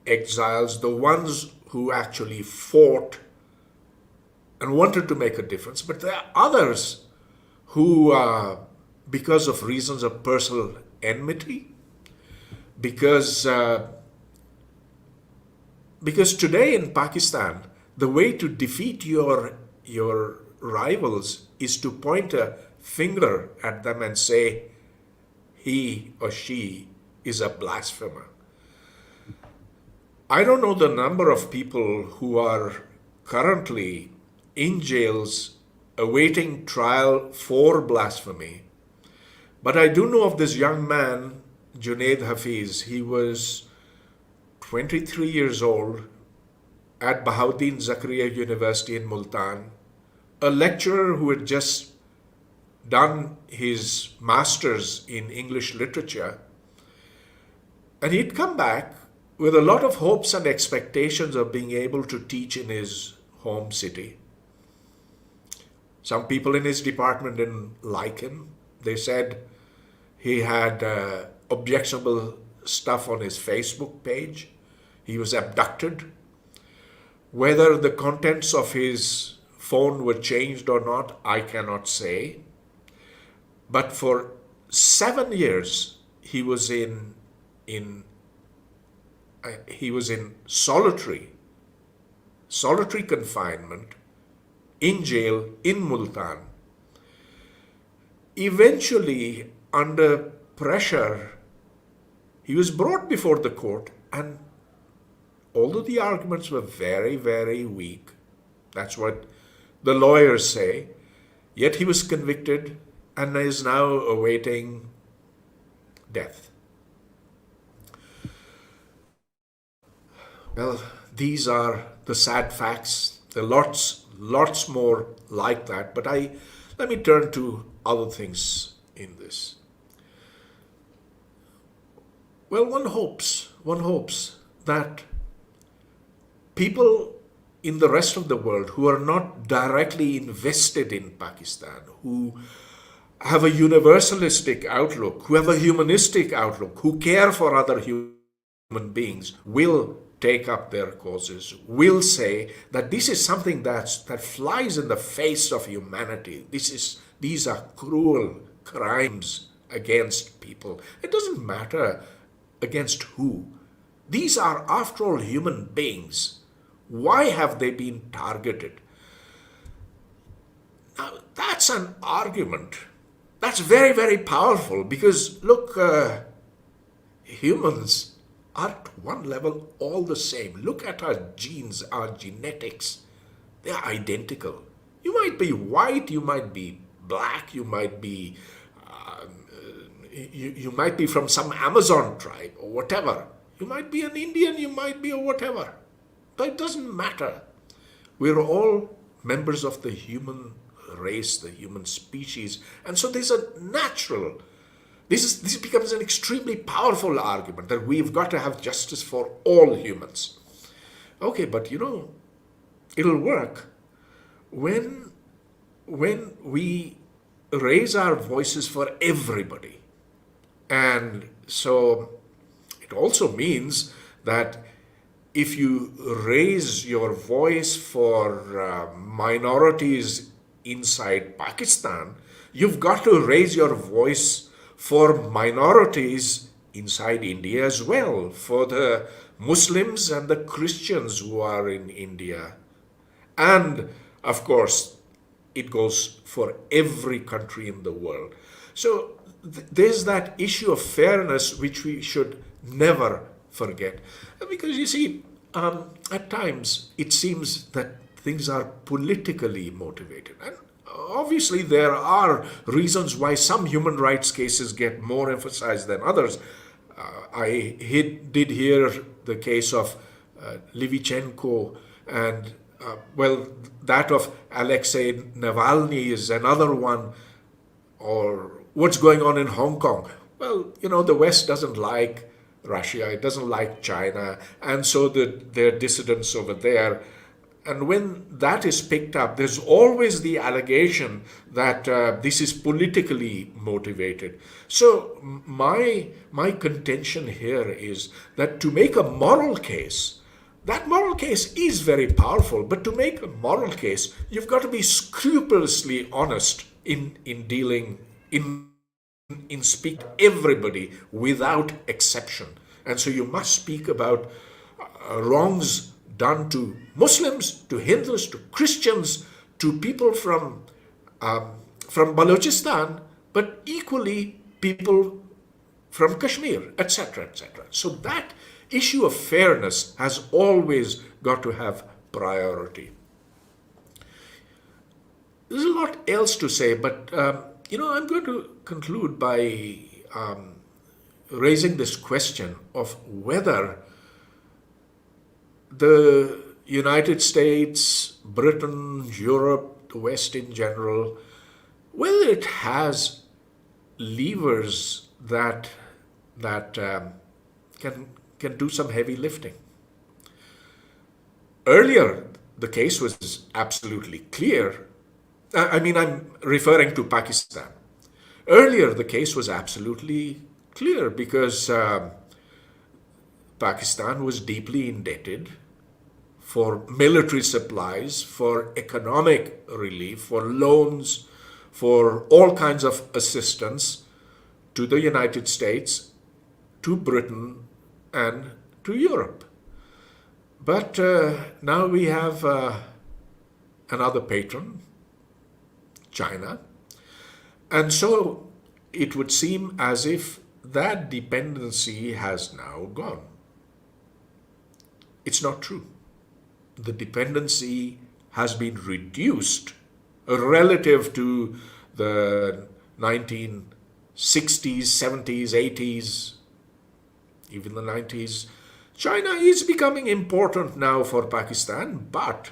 exiles, the ones who actually fought and wanted to make a difference. But there are others who, because of reasons of personal enmity, because today in Pakistan, the way to defeat your rivals is to point a finger at them and say, he or she is a blasphemer. I don't know the number of people who are currently in jails awaiting trial for blasphemy. But I do know of this young man, Junaid Hafiz. He was 23 years old at Bahauddin Zakaria University in Multan, a lecturer who had just done his master's in English literature. And he'd come back with a lot of hopes and expectations of being able to teach in his home city. Some people in his department didn't like him. They said he had objectionable stuff on his Facebook page. He was abducted. Whether the contents of his phone were changed or not, I cannot say. But for 7 years, he was in solitary confinement in jail in Multan. Eventually, under pressure, he was brought before the court, and although the arguments were very, very weak, that's what the lawyers say, yet he was convicted and is now awaiting death. Well, these are the sad facts. There are lots more like that, but let me turn to other things in this. Well, one hopes that people in the rest of the world who are not directly invested in Pakistan, who have a universalistic outlook, who have a humanistic outlook, who care for other human beings, will take up their causes, will say that this is something that flies in the face of humanity. These are cruel crimes against people. It doesn't matter against who. These are, after all, human beings. Why have they been targeted? Now, that's an argument. That's very, very powerful because, look, humans are at one level all the same. Look at our genes, our genetics. They are identical. You might be white, you might be black, you might be you might be from some Amazon tribe or whatever. You might be an Indian, you might be a whatever. But it doesn't matter. We're all members of the human race, the human species. And so there's a natural, this becomes an extremely powerful argument that we've got to have justice for all humans. Okay, but it'll work when we raise our voices for everybody. And so it also means that if you raise your voice for minorities inside Pakistan, you've got to raise your voice for minorities inside India as well, for the Muslims and the Christians who are in India. And of course, it goes for every country in the world. So there's that issue of fairness which we should never forget. Because you see, at times it seems that things are politically motivated. And obviously there are reasons why some human rights cases get more emphasized than others. I did hear the case of Livichenko and that of Alexei Navalny is another one, or what's going on in Hong Kong. Well, the West doesn't like Russia, it doesn't like China, and so there are dissidents over there. And when that is picked up, there's always the allegation that this is politically motivated. So my contention here is that to make a moral case, that moral case is very powerful, but to make a moral case, you've got to be scrupulously honest in dealing, in speak to everybody without exception. And so you must speak about wrongs done to Muslims, to Hindus, to Christians, to people from Balochistan, but equally people from Kashmir, etc., etc. So that issue of fairness has always got to have priority. there's a lot else to say, but I'm going to conclude by raising this question of whether the United States, Britain, Europe, the West in general, whether it has levers that can do some heavy lifting. Earlier, the case was absolutely clear. I'm referring to Pakistan. Earlier, the case was absolutely clear because Pakistan was deeply indebted for military supplies, for economic relief, for loans, for all kinds of assistance to the United States, to Britain, and to Europe. But now we have another patron, China. And so it would seem as if that dependency has now gone. It's not true. The dependency has been reduced relative to the 1960s, 70s, 80s, even the 90s. China is becoming important now for Pakistan, but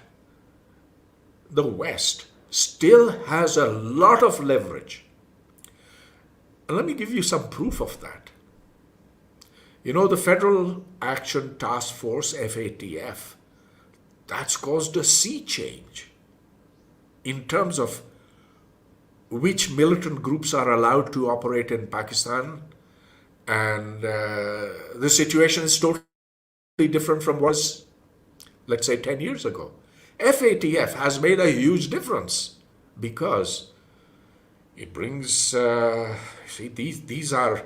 the West still has a lot of leverage. And let me give you some proof of that. The Federal Action Task Force, FATF, that's caused a sea change in terms of which militant groups are allowed to operate in Pakistan. And the situation is totally different from what was, let's say, 10 years ago. FATF has made a huge difference because it brings, these are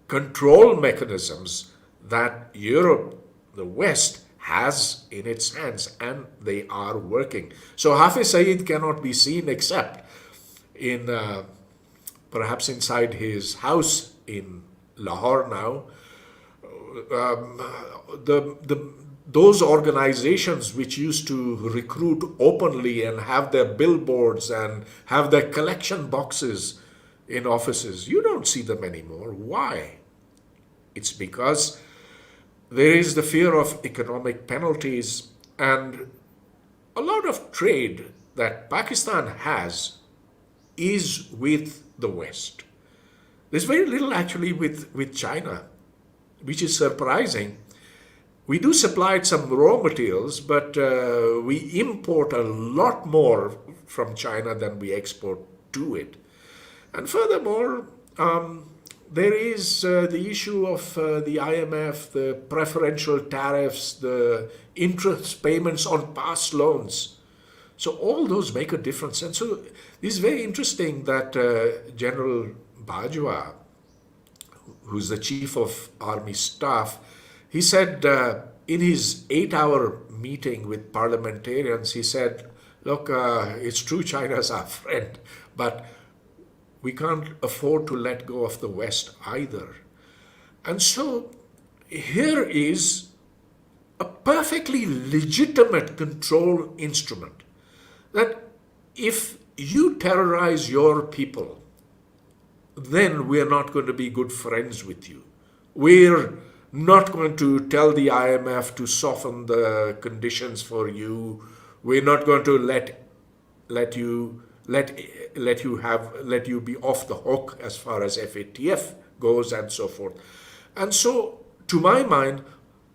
control mechanisms that Europe, the West, has in its hands, and they are working. So Hafiz Saeed cannot be seen except in perhaps inside his house in Lahore now. Those organizations which used to recruit openly and have their billboards and have their collection boxes in offices, you don't see them anymore. Why? It's because there is the fear of economic penalties, and a lot of trade that Pakistan has is with the West. There's very little actually with China, which is surprising. We do supply some raw materials, but we import a lot more from China than we export to it. And furthermore, there is the issue of the IMF, the preferential tariffs, the interest payments on past loans. So all those make a difference. And so it's very interesting that General Bajwa, who's the chief of army staff, he said in his 8-hour meeting with parliamentarians, he said, look, it's true China's our friend, but we can't afford to let go of the West either. And so here is a perfectly legitimate control instrument that if you terrorize your people, then we're not going to be good friends with you. We're not going to tell the IMF to soften the conditions for you. We're not going to let you be off the hook as far as FATF goes and so forth. And so, to my mind,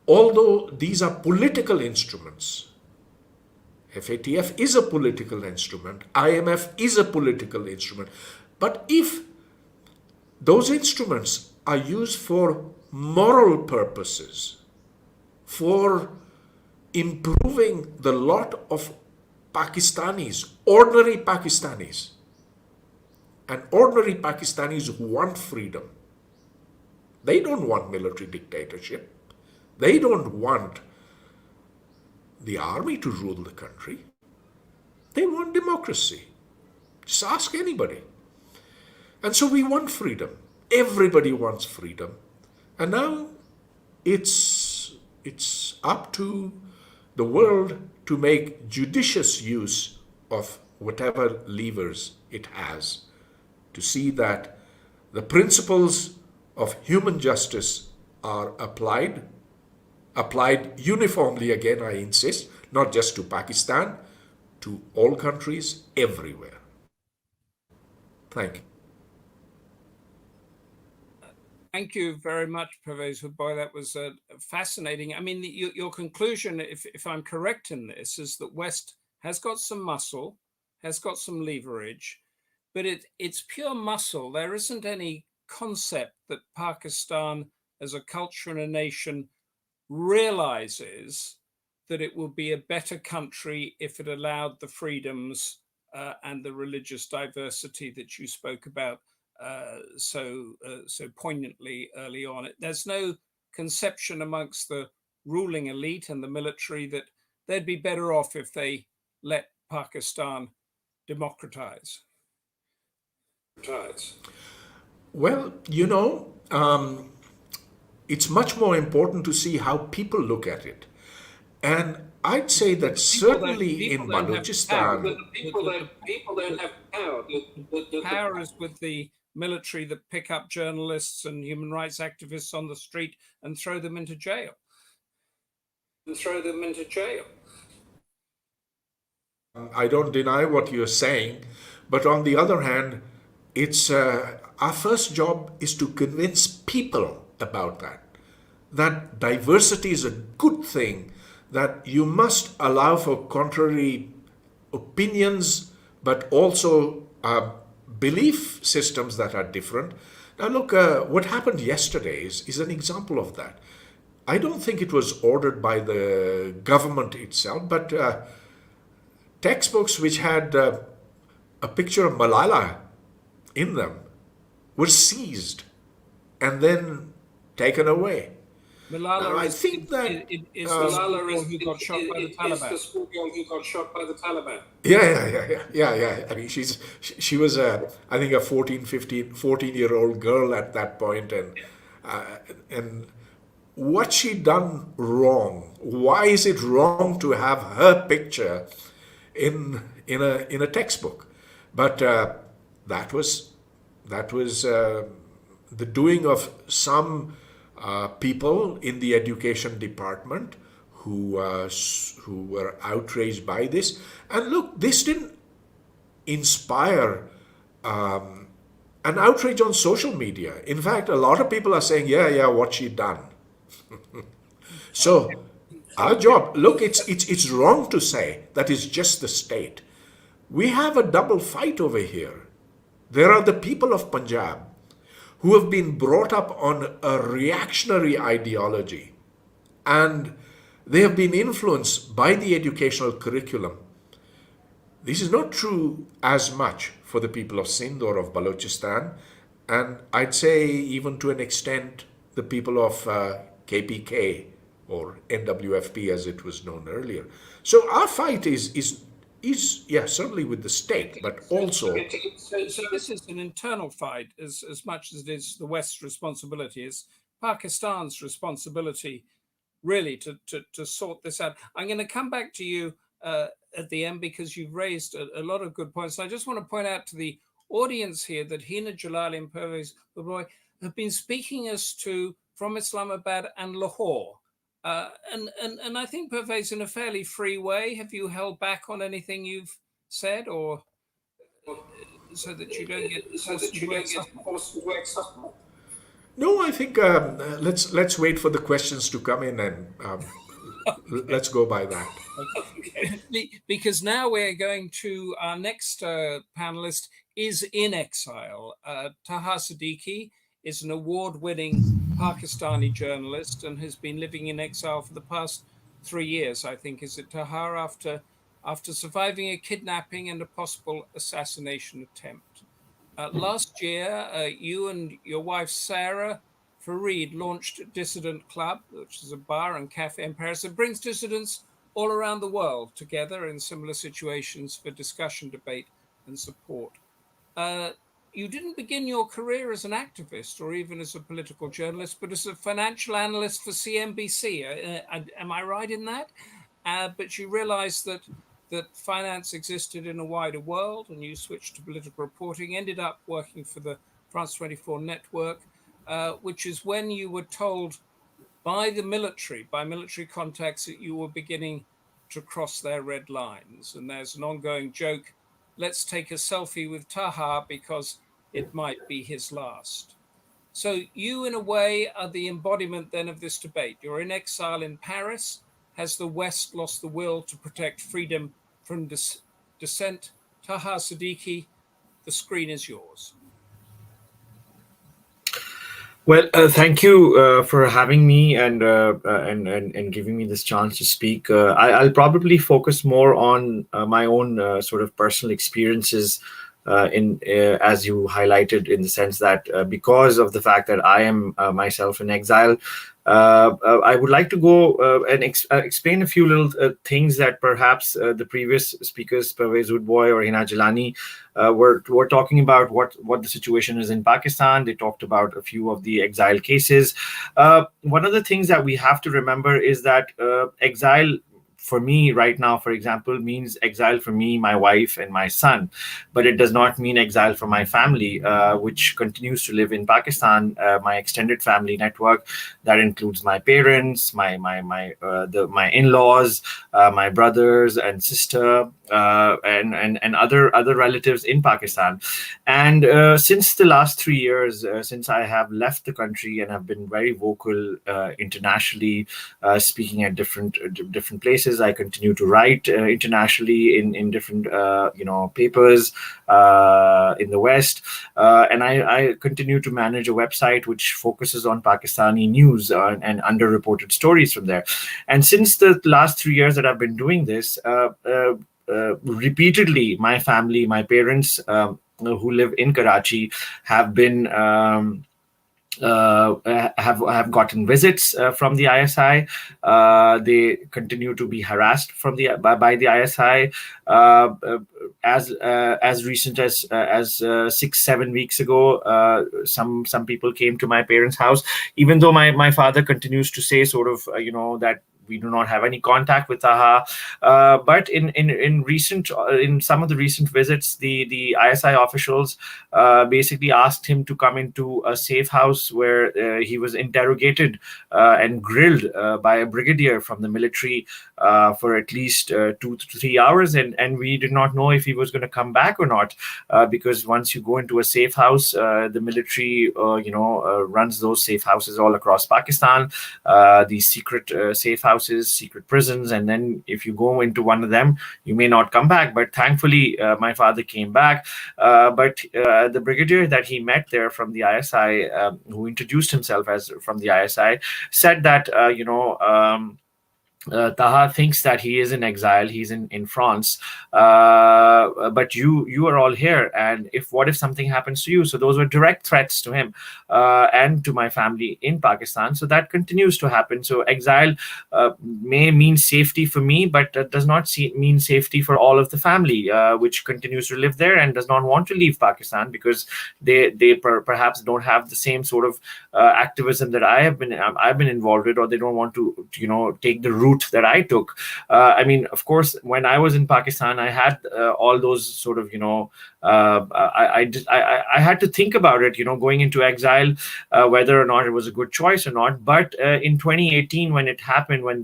although these are political instruments, FATF is a political instrument, IMF is a political instrument, but if those instruments are used for moral purposes, for improving the lot of Pakistanis, ordinary Pakistanis, and ordinary Pakistanis want freedom. They don't want military dictatorship. They don't want the army to rule the country. They want democracy. Just ask anybody. And so we want freedom. Everybody wants freedom. And now it's up to the world to make judicious use of whatever levers it has to see that the principles of human justice are applied uniformly, again, I insist, not just to Pakistan, to all countries everywhere. Thank you. Thank you very much, Pervez Hoodbhoy. That was fascinating. I mean, your conclusion, if I'm correct in this, is that West has got some muscle, has got some leverage, but it's pure muscle. There isn't any concept that Pakistan as a culture and a nation realizes that it will be a better country if it allowed the freedoms and the religious diversity that you spoke about so poignantly early on. There's no conception amongst the ruling elite and the military that they'd be better off if they let Pakistan democratize. Well, it's much more important to see how people look at it. And I'd say that certainly in Balochistan, people don't have power. The power is with the military that pick up journalists and human rights activists on the street and throw them into jail. I don't deny what you're saying, but on the other hand, it's our first job is to convince people about that diversity is a good thing, that you must allow for contrary opinions, but also belief systems that are different. Now look, what happened yesterday is an example of that. I don't think it was ordered by the government itself, but textbooks which had a picture of Malala in them were seized and then taken away. Malala, I think that is Malala who got shot by the Taliban. The schoolgirl who got shot by the Taliban. Yeah. I mean, she was I think a 14-year-old girl at that point, and what she done wrong? Why is it wrong to have her picture in a textbook? But that was the doing of some people in the education department who were outraged by this. And look, this didn't inspire an outrage on social media. In fact, a lot of people are saying, yeah, what she done. So our job, look, it's wrong to say that is just the state. We have a double fight over here. There are the people of Punjab who have been brought up on a reactionary ideology, and they have been influenced by the educational curriculum. This is not true as much for the people of Sindh or of Balochistan, and I'd say even to an extent the people of KPK or NWFP as it was known earlier. So our fight is certainly with the state, but also... So this is an internal fight as much as it is the West's responsibility. It's Pakistan's responsibility, really, to sort this out. I'm going to come back to you at the end because you've raised a lot of good points. I just want to point out to the audience here that Hina Jilani and Pervez Hoodbhoy have been speaking us from Islamabad and Lahore. And I think, Pervez, in a fairly free way, have you held back on anything you've said, or so that you don't get forced to work somewhere? No, I think let's wait for the questions to come in and let's go by that. Okay. Because now we're going to our next panelist is in exile. Taha Siddiqui is an award-winning Pakistani journalist and has been living in exile for the past 3 years, I think. Is it, Taha, after surviving a kidnapping and a possible assassination attempt? Last year, you and your wife, Sarah Vrije, launched Dissident Club, which is a bar and cafe in Paris that brings dissidents all around the world together in similar situations for discussion, debate, and support. You didn't begin your career as an activist or even as a political journalist, but as a financial analyst for CNBC. Am I right in that? But you realized that that finance existed in a wider world, and you switched to political reporting, ended up working for the France 24 network, which is when you were told by the military, by military contacts, that you were beginning to cross their red lines. And there's an ongoing joke, let's take a selfie with Taha because it might be his last. So you, in a way, are the embodiment then of this debate. You're in exile in Paris. Has the West lost the will to protect freedom from dissent? Taha Siddiqui, the screen is yours. Well, thank you for having me and giving me this chance to speak. I'll probably focus more on my own sort of personal experiences as you highlighted, in the sense that because of the fact that I am myself in exile, I would like to go and explain a few little things that perhaps the previous speakers, Pervez Hoodbhoy or Hina Jilani, were talking about what the situation is in Pakistan. They talked about a few of the exile cases. One of the things that we have to remember is that exile for me right now, for example, means exile for me, my wife, and my son. But it does not mean exile for my family, which continues to live in Pakistan, my extended family network. That includes my parents, my in-laws, my brothers and sister, and other relatives in Pakistan. And since the last 3 years, since I have left the country and have been very vocal internationally, speaking at different places, I continue to write internationally in different papers in the West, and I continue to manage a website which focuses on Pakistani news and underreported stories from there. And since the last 3 years that I've been doing this, repeatedly, my family, my parents who live in Karachi, have been have gotten visits from the ISI. They continue to be harassed by the ISI. As recent as 6-7 weeks ago, some people came to my parents' house, even though my father continues to say sort of that we do not have any contact with Taha. But in some of the recent visits, the ISI officials basically asked him to come into a safe house where he was interrogated and grilled by a brigadier from the military for at least 2 to 3 hours, and we did not know if he was going to come back or not, because once you go into a safe house, the military runs those safe houses all across Pakistan, these secret safe houses, secret prisons, and then if you go into one of them, you may not come back. But thankfully, my father came back. But the brigadier that he met there from the ISI, who introduced himself as from the ISI, said that Taha thinks that he is in exile. He's in France, but you are all here. And what if something happens to you? So those were direct threats to him and to my family in Pakistan. So that continues to happen. So exile may mean safety for me, but does not mean safety for all of the family, which continues to live there and does not want to leave Pakistan because they perhaps don't have the same sort of activism that I've been involved with, or they don't want to take the route that I took. I mean, of course, when I was in Pakistan, I had all those sort of, I had to think about it, going into exile, whether or not it was a good choice or not. But in 2018, when it happened, when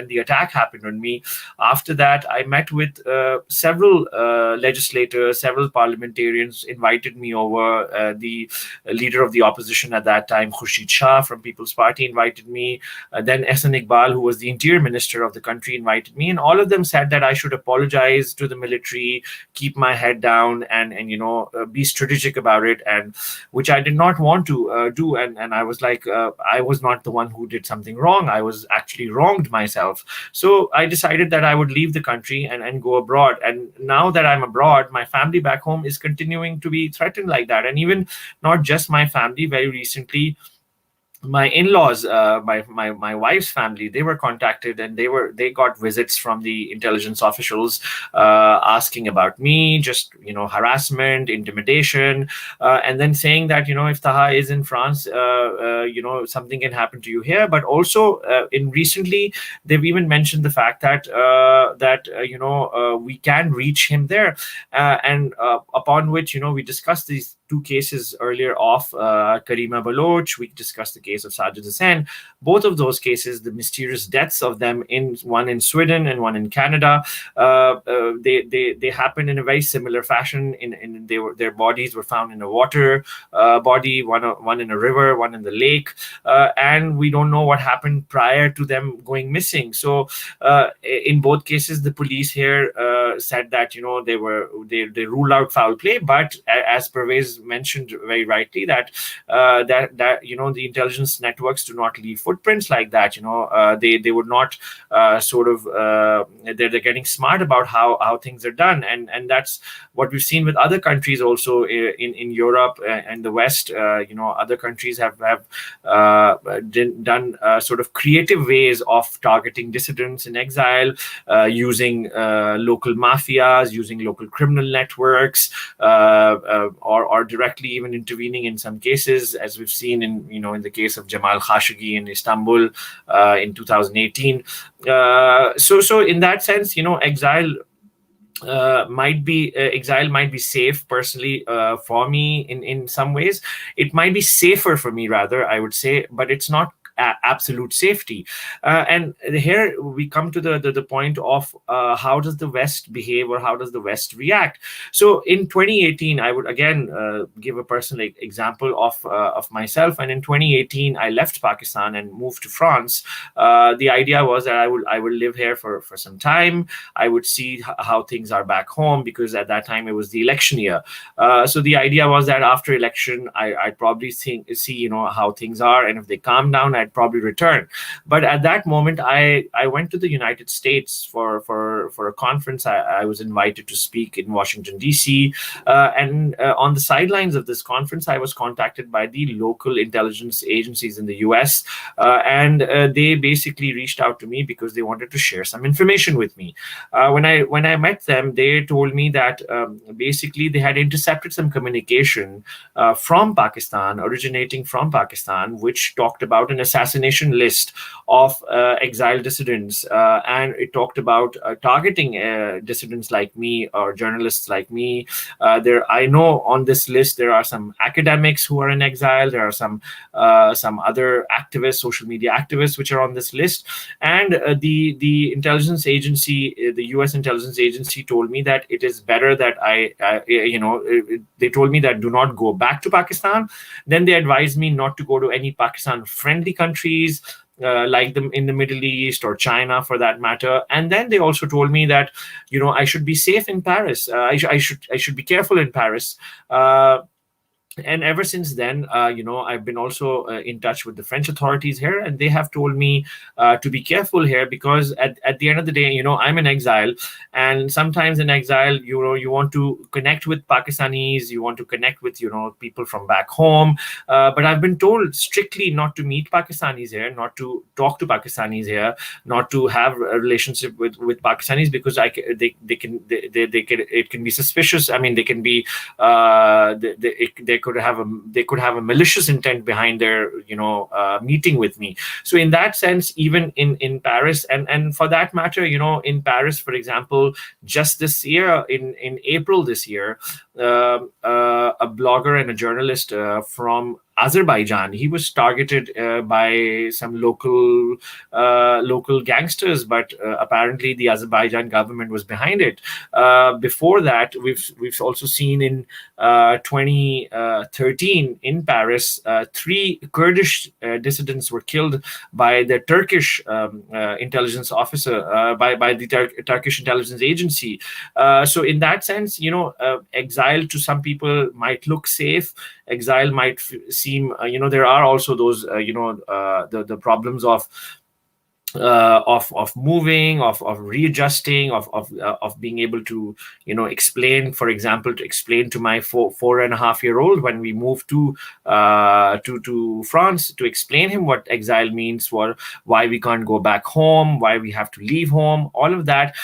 the attack happened on me, after that, I met with several legislators, several parliamentarians invited me over. The leader of the opposition at that time, Khurshid Shah from People's Party, invited me. Then Ehsan Iqbal, who was the interior minister of the country, invited me, and all of them said that I should apologize to the military, keep my head down, and be strategic about it, and which I did not want to do. And I was like, I was not the one who did something wrong. I was actually wronged myself. So I decided that I would leave the country and go abroad. And now that I'm abroad, my family back home is continuing to be threatened like that. And even not just my family, very recently, my in-laws, my wife's family, they were contacted, and they got visits from the intelligence officials asking about me, just harassment, intimidation, and then saying that if Taha is in France, something can happen to you here. But also in recently, they've even mentioned the fact that we can reach him there, and upon which we discussed these two cases earlier of Karima Baloch. We discussed the case of Sajid Hussain. Both of those cases, the mysterious deaths of them, one in Sweden and one in Canada, they happened in a very similar fashion. Their bodies were found in a water body, one in a river, one in the lake, and we don't know what happened prior to them going missing. So in both cases, the police here said that they ruled out foul play, but as Pervez mentioned very rightly, that the intelligence networks do not leave footprints like that. They would not they're getting smart about how things are done, and that's what we've seen with other countries also in Europe and the West. Other countries have done sort of creative ways of targeting dissidents in exile, using local mafias, using local criminal networks, or directly even intervening in some cases, as we've seen in the case of Jamal Khashoggi in Istanbul in 2018. So in that sense, exile might be safe personally for me in some ways. It might be safer for me, rather, I would say, but it's not absolute safety. And here we come to the point of how does the West behave, or how does the West react? So in 2018, I would again give a personal example of myself. And in 2018, I left Pakistan and moved to France. The idea was that I would live here for some time. I would see how things are back home, because at that time it was the election year. So the idea was that after election, I'd probably see how things are, and if they calm down, I'd probably return. But at that moment, I went to the United States for a conference. I was invited to speak in Washington, D.C. And on the sidelines of this conference, I was contacted by the local intelligence agencies in the U.S. And they basically reached out to me because they wanted to share some information with me. When I met them, they told me that basically they had intercepted some communication from Pakistan, originating from Pakistan, which talked about an assassination list of exiled dissidents, and it talked about targeting dissidents like me or journalists like me. I know on this list there are some academics who are in exile. There are some other activists, social media activists, which are on this list. And the intelligence agency, the U.S. intelligence agency, told me that it is better that they told me that do not go back to Pakistan. Then they advised me not to go to any Pakistan-friendly countries, like them in the Middle East or China, for that matter. And then they also told me that I should be safe in Paris. I should be careful in Paris. And ever since then, I've been also in touch with the French authorities here, and they have told me to be careful here, because at the end of the day, I'm in exile, and sometimes in exile, you want to connect with Pakistanis, you want to connect with people from back home, but I've been told strictly not to meet Pakistanis here, not to talk to Pakistanis here, not to have a relationship with Pakistanis, because it can be suspicious. I mean, they can be they could have a malicious intent behind their meeting with me. So in that sense, even in Paris, and for that matter, in Paris, for example, just this year, in April this year, a blogger and a journalist from Azerbaijan, he was targeted by some local gangsters, but apparently the Azerbaijan government was behind it. Before that, we've also seen in 2013 in Paris, 3 Kurdish dissidents were killed by the Turkish intelligence officer, by the Turkish intelligence agency. So in that sense, exile to some people might look safe. Exile might seem, there are also those, the problems of of moving, of readjusting, of being able to explain, for example, to explain to my 4.5-year-old when we moved to France, to explain him what exile means, why we can't go back home, why we have to leave home, all of that.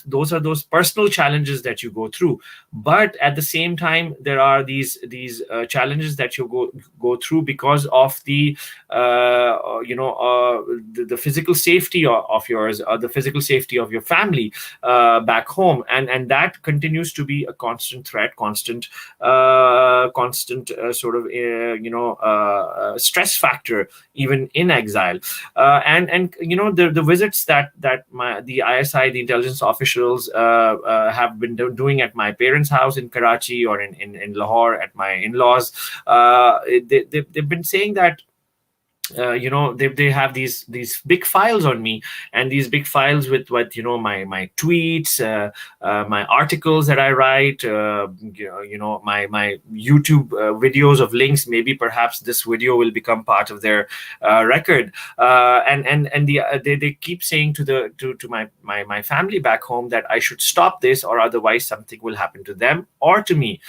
Those are those personal challenges that you go through. But at the same time, there are these challenges that you go through because of the the physical safety of yours, or the physical safety of your family back home, and that continues to be a constant threat, constant sort of stress factor even in exile. And the visits that the ISI, the intelligence officials, have been doing at my parents' house in Karachi or in Lahore at my in-laws, they've been saying that they have these big files on me, and these big files with what my tweets, my articles that I write, my YouTube videos of links. Maybe perhaps this video will become part of their record, and they keep saying to my family back home that I should stop this, or otherwise something will happen to them or to me.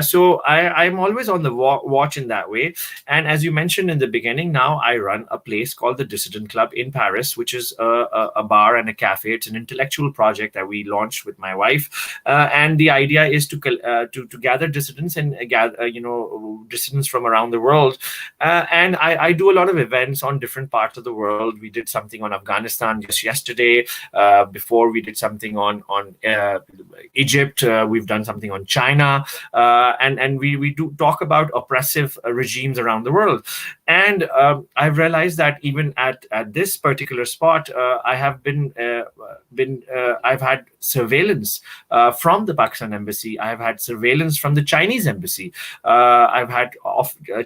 So I'm always on the watch in that way. And as you mentioned in the beginning, now I run a place called the Dissident Club in Paris, which is a bar and a cafe. It's an intellectual project that we launched with my wife, and the idea is to gather dissidents and dissidents from around the world. And I do a lot of events on different parts of the world. We did something on Afghanistan just yesterday. Before we did something on Egypt. We've done something on China, and we do talk about oppressive regimes around the world. And I've realized that even at this particular spot, I have I've had surveillance from the Pakistan embassy. I've had surveillance from the Chinese embassy. I've had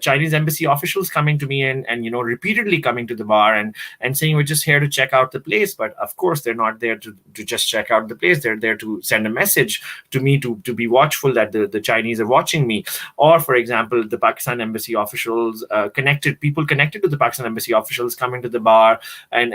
Chinese embassy officials coming to me and repeatedly coming to the bar and saying, we're just here to check out the place. But of course, they're not there to just check out the place. They're there to send a message to me to be watchful that the Chinese are watching me. Or, for example, the Pakistan embassy officials people connected to the Pakistan embassy officials coming to the bar and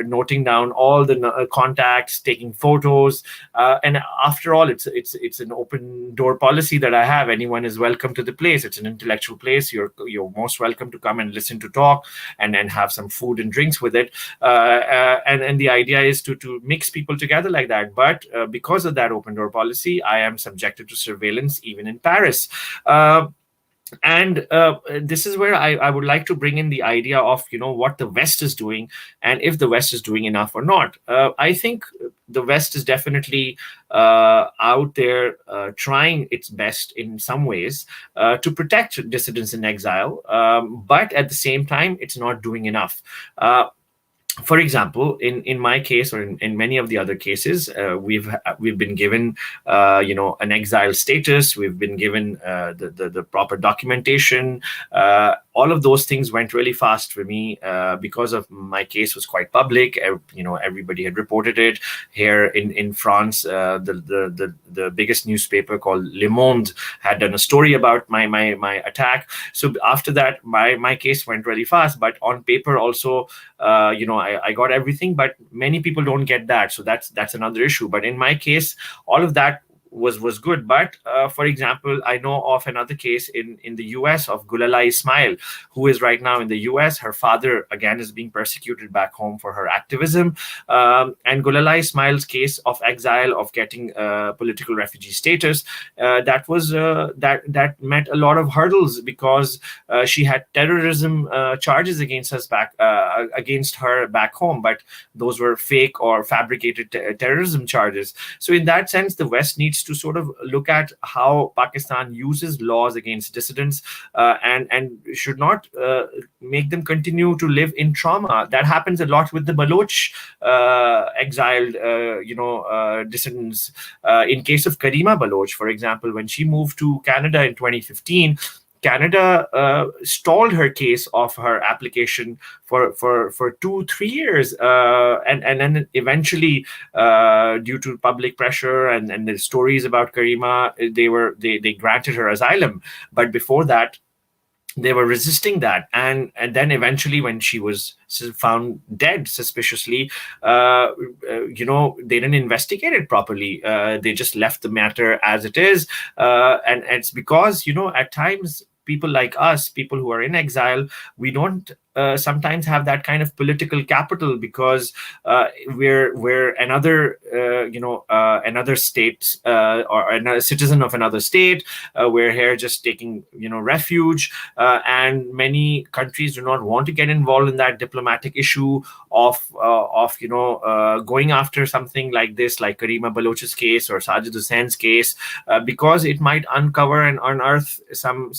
noting down all the contacts, taking photos. And after all, it's an open door policy that I have. Anyone is welcome to the place. It's an intellectual place. You're most welcome to come and listen to talk and have some food and drinks with it. And the idea is to mix people together like that. But because of that open door policy, I am subjected to surveillance even in Paris. And this is where I would like to bring in the idea of what the West is doing, and if the West is doing enough or not. I think the West is definitely out there trying its best in some ways to protect dissidents in exile, but at the same time, it's not doing enough. For example, in my case, or in many of the other cases, we've been given an exile status. We've been given the proper documentation. All of those things went really fast for me because of my case was quite public. Everybody had reported it. Here in France, the biggest newspaper called Le Monde had done a story about my attack. So after that, my case went really fast. But on paper also, I got everything, but many people don't get that. So that's another issue. But in my case, all of that was good. But for example, I know of another case in the US of Gulala Ismail, who is right now in the US. Her father, again, is being persecuted back home for her activism. And Gulala Ismail's case of exile, of getting political refugee status, that met a lot of hurdles because she had terrorism charges against her back home, but those were fake or fabricated terrorism charges. So in that sense, the West needs to sort of look at how Pakistan uses laws against dissidents and should not make them continue to live in trauma. That happens a lot with the Baloch exiled dissidents. In case of Karima Baloch, for example, when she moved to Canada in 2015, Canada stalled her case of her application for 2-3 years, and then eventually, due to public pressure and the stories about Karima, they granted her asylum. But before that, they were resisting that, and then eventually when she was found dead suspiciously, they didn't investigate it properly. They just left the matter as it is, and it's because at times people like us, people who are in exile, we don't sometimes have that kind of political capital, because we're another another state, or another citizen of another state. We're here just taking refuge, and many countries do not want to get involved in that diplomatic issue of going after something like this, like Karima Baloch's case or Sajid Hussein's case, because it might uncover and unearth some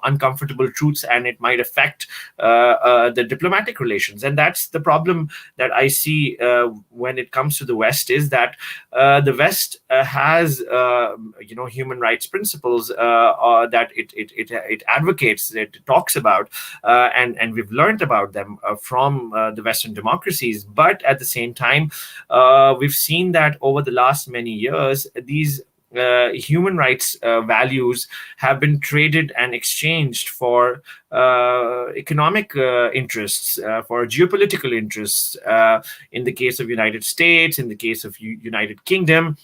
uncomfortable truths, and it might affect the diplomatic relations. And that's the problem that I see when it comes to the West, is that the West has human rights principles that it advocates, that it talks about, and we've learned about them from the Western democracies. But at the same time, we've seen that over the last many years, these human rights values have been traded and exchanged for economic interests, for geopolitical interests. In the case of United States, in the case of United Kingdom,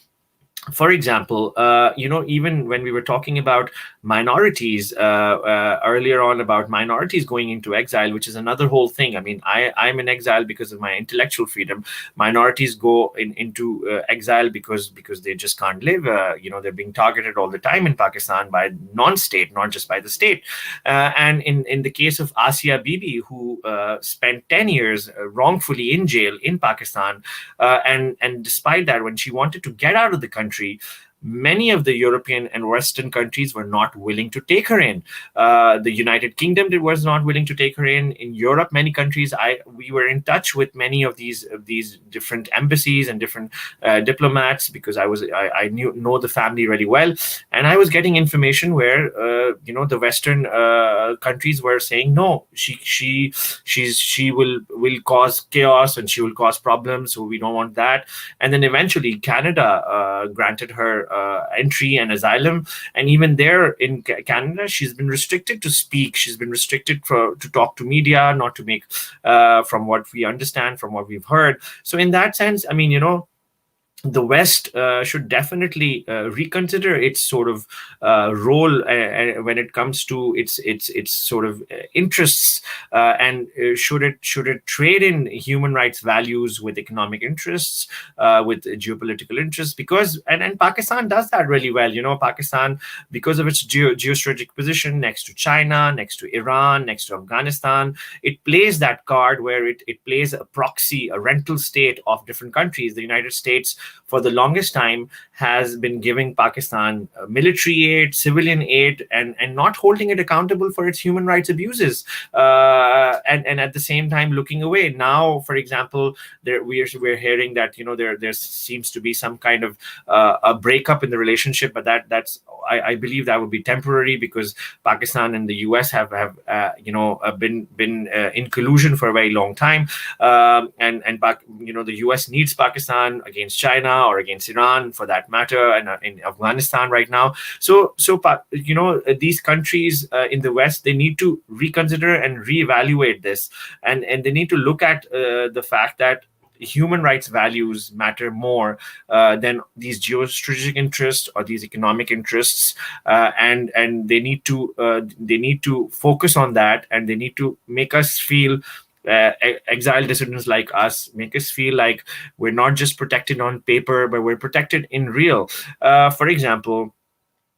for example, even when we were talking about minorities earlier on, about minorities going into exile, which is another whole thing. I mean, I'm in exile because of my intellectual freedom. Minorities go into exile because they just can't live. They're being targeted all the time in Pakistan by non-state, not just by the state. And in the case of Asia Bibi, who spent 10 years wrongfully in jail in Pakistan, and despite that, when she wanted to get out of the country, many of the European and Western countries were not willing to take her in. The United Kingdom was not willing to take her in. In Europe, many countries, we were in touch with many of these different embassies and different diplomats, because I know the family really well, and I was getting information where the Western countries were saying, no, she will cause chaos and she will cause problems, so we don't want that. And then eventually Canada granted her entry and asylum, and even there in Canada, she's been restricted to speak. She's been restricted to talk to media, not to make, from what we understand, from what we've heard. So in that sense, I mean, the West should definitely reconsider its sort of role when it comes to its sort of interests, and should it trade in human rights values with economic interests, with geopolitical interests, because and Pakistan does that really well. Pakistan, because of its geostrategic position next to China, next to Iran, next to Afghanistan, it plays that card where it plays a proxy, a rental state of different countries. The United States, for the longest time, has been giving Pakistan military aid, civilian aid, and not holding it accountable for its human rights abuses, and at the same time looking away. Now, for example, we're hearing that there seems to be some kind of a breakup in the relationship, but that's I believe that would be temporary, because Pakistan and the US have been in collusion for a very long time, and the US needs Pakistan against China or against Iran, for that matter, and in Afghanistan right now. So these countries in the West, they need to reconsider and reevaluate this, and they need to look at the fact that human rights values matter more than these geostrategic interests or these economic interests, and they need to focus on that, and they need to make us feel, exiled dissidents like us, make us feel like we're not just protected on paper, but we're protected in real. For example,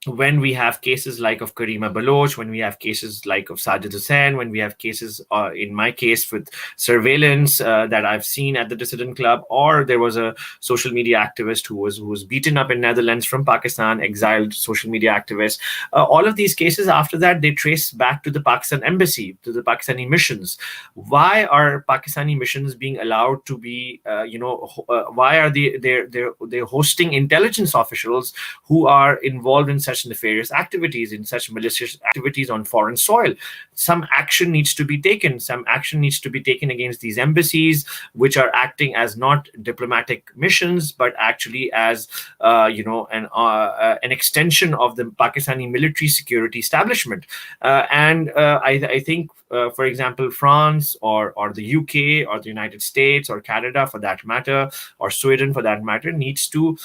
when we have cases like of Karima Baloch, when we have cases like of Sajid Hussain, when we have cases, in my case, with surveillance that I've seen at the Dissident Club, or there was a social media activist who was beaten up in Netherlands from Pakistan, exiled social media activist. All of these cases, after that, they trace back to the Pakistan embassy, to the Pakistani missions. Why are Pakistani missions being allowed to be, why are they hosting intelligence officials who are involved in such such nefarious activities, in such malicious activities on foreign soil. Some action needs to be taken. Some action needs to be taken against these embassies, which are acting as not diplomatic missions, but actually as an extension of the Pakistani military security establishment. I think, for example, France or the UK or the United States or Canada, for that matter, or Sweden, for that matter, needs to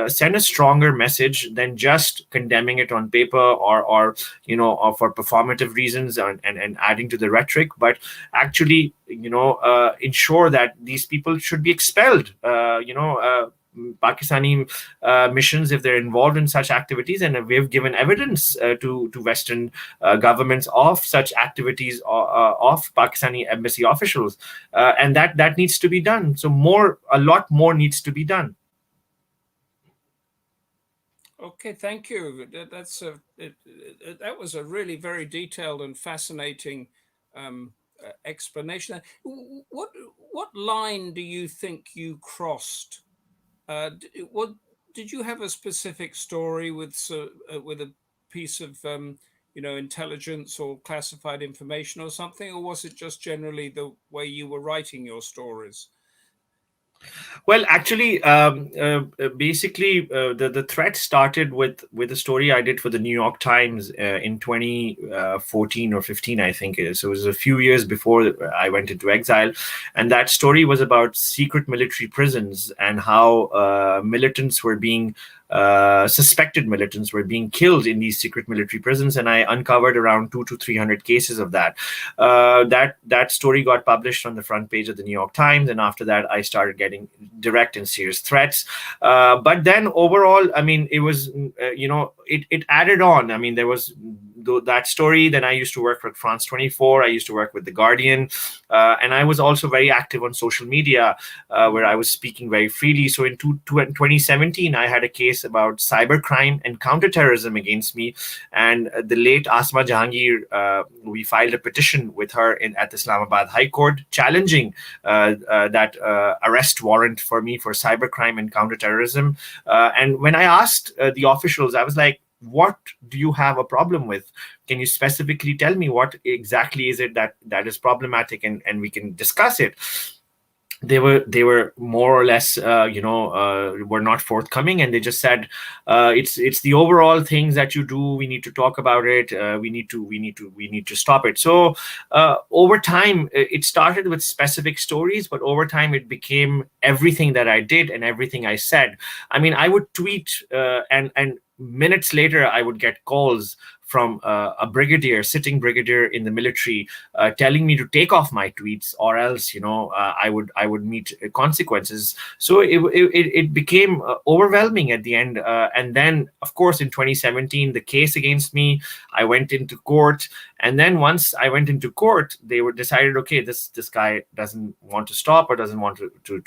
send a stronger message than just condemning it on paper or for performative reasons and adding to the rhetoric, but actually ensure that these people should be expelled. Pakistani missions, if they're involved in such activities, and we have given evidence to Western governments of such activities of Pakistani embassy officials, and that needs to be done. So a lot more needs to be done. Okay, thank you. That was a really very detailed and fascinating explanation. What line do you think you crossed? Did you have a specific story with a piece of intelligence or classified information or something, or was it just generally the way you were writing your stories? Well, actually, basically, the threat started with a story I did for the New York Times in 2014 or 15, I think it is. So it was a few years before I went into exile. And that story was about secret military prisons and how militants were being suspected militants were being killed in these secret military prisons, and I uncovered around 200 to 300 cases of that. That story got published on the front page of the New York Times, and after that, I started getting direct and serious threats. But then overall, I mean, it was it added on. I mean, there was that story. Then I used to work with France 24. I used to work with the Guardian, and I was also very active on social media, where I was speaking very freely. So in 2017, I had a case about cybercrime and counterterrorism against me, and the late Asma Jahangir, we filed a petition with her at the Islamabad High Court challenging that arrest warrant for me for cybercrime and counterterrorism. And when I asked the officials, I was like, what do you have a problem with? Can you specifically tell me what exactly is it that is problematic, and we can discuss it? They were more or less were not forthcoming, and they just said it's the overall things that you do. We need to talk about it. We need to stop it. So over time, it started with specific stories, but over time it became everything that I did and everything I said. I mean, I would tweet and minutes later I would get calls from a sitting brigadier in the military, telling me to take off my tweets, or else, I would meet consequences. So it became overwhelming at the end. And then, of course, in 2017, the case against me, I went into court. And then once I went into court, they were decided, okay, this guy doesn't want to stop, or doesn't want to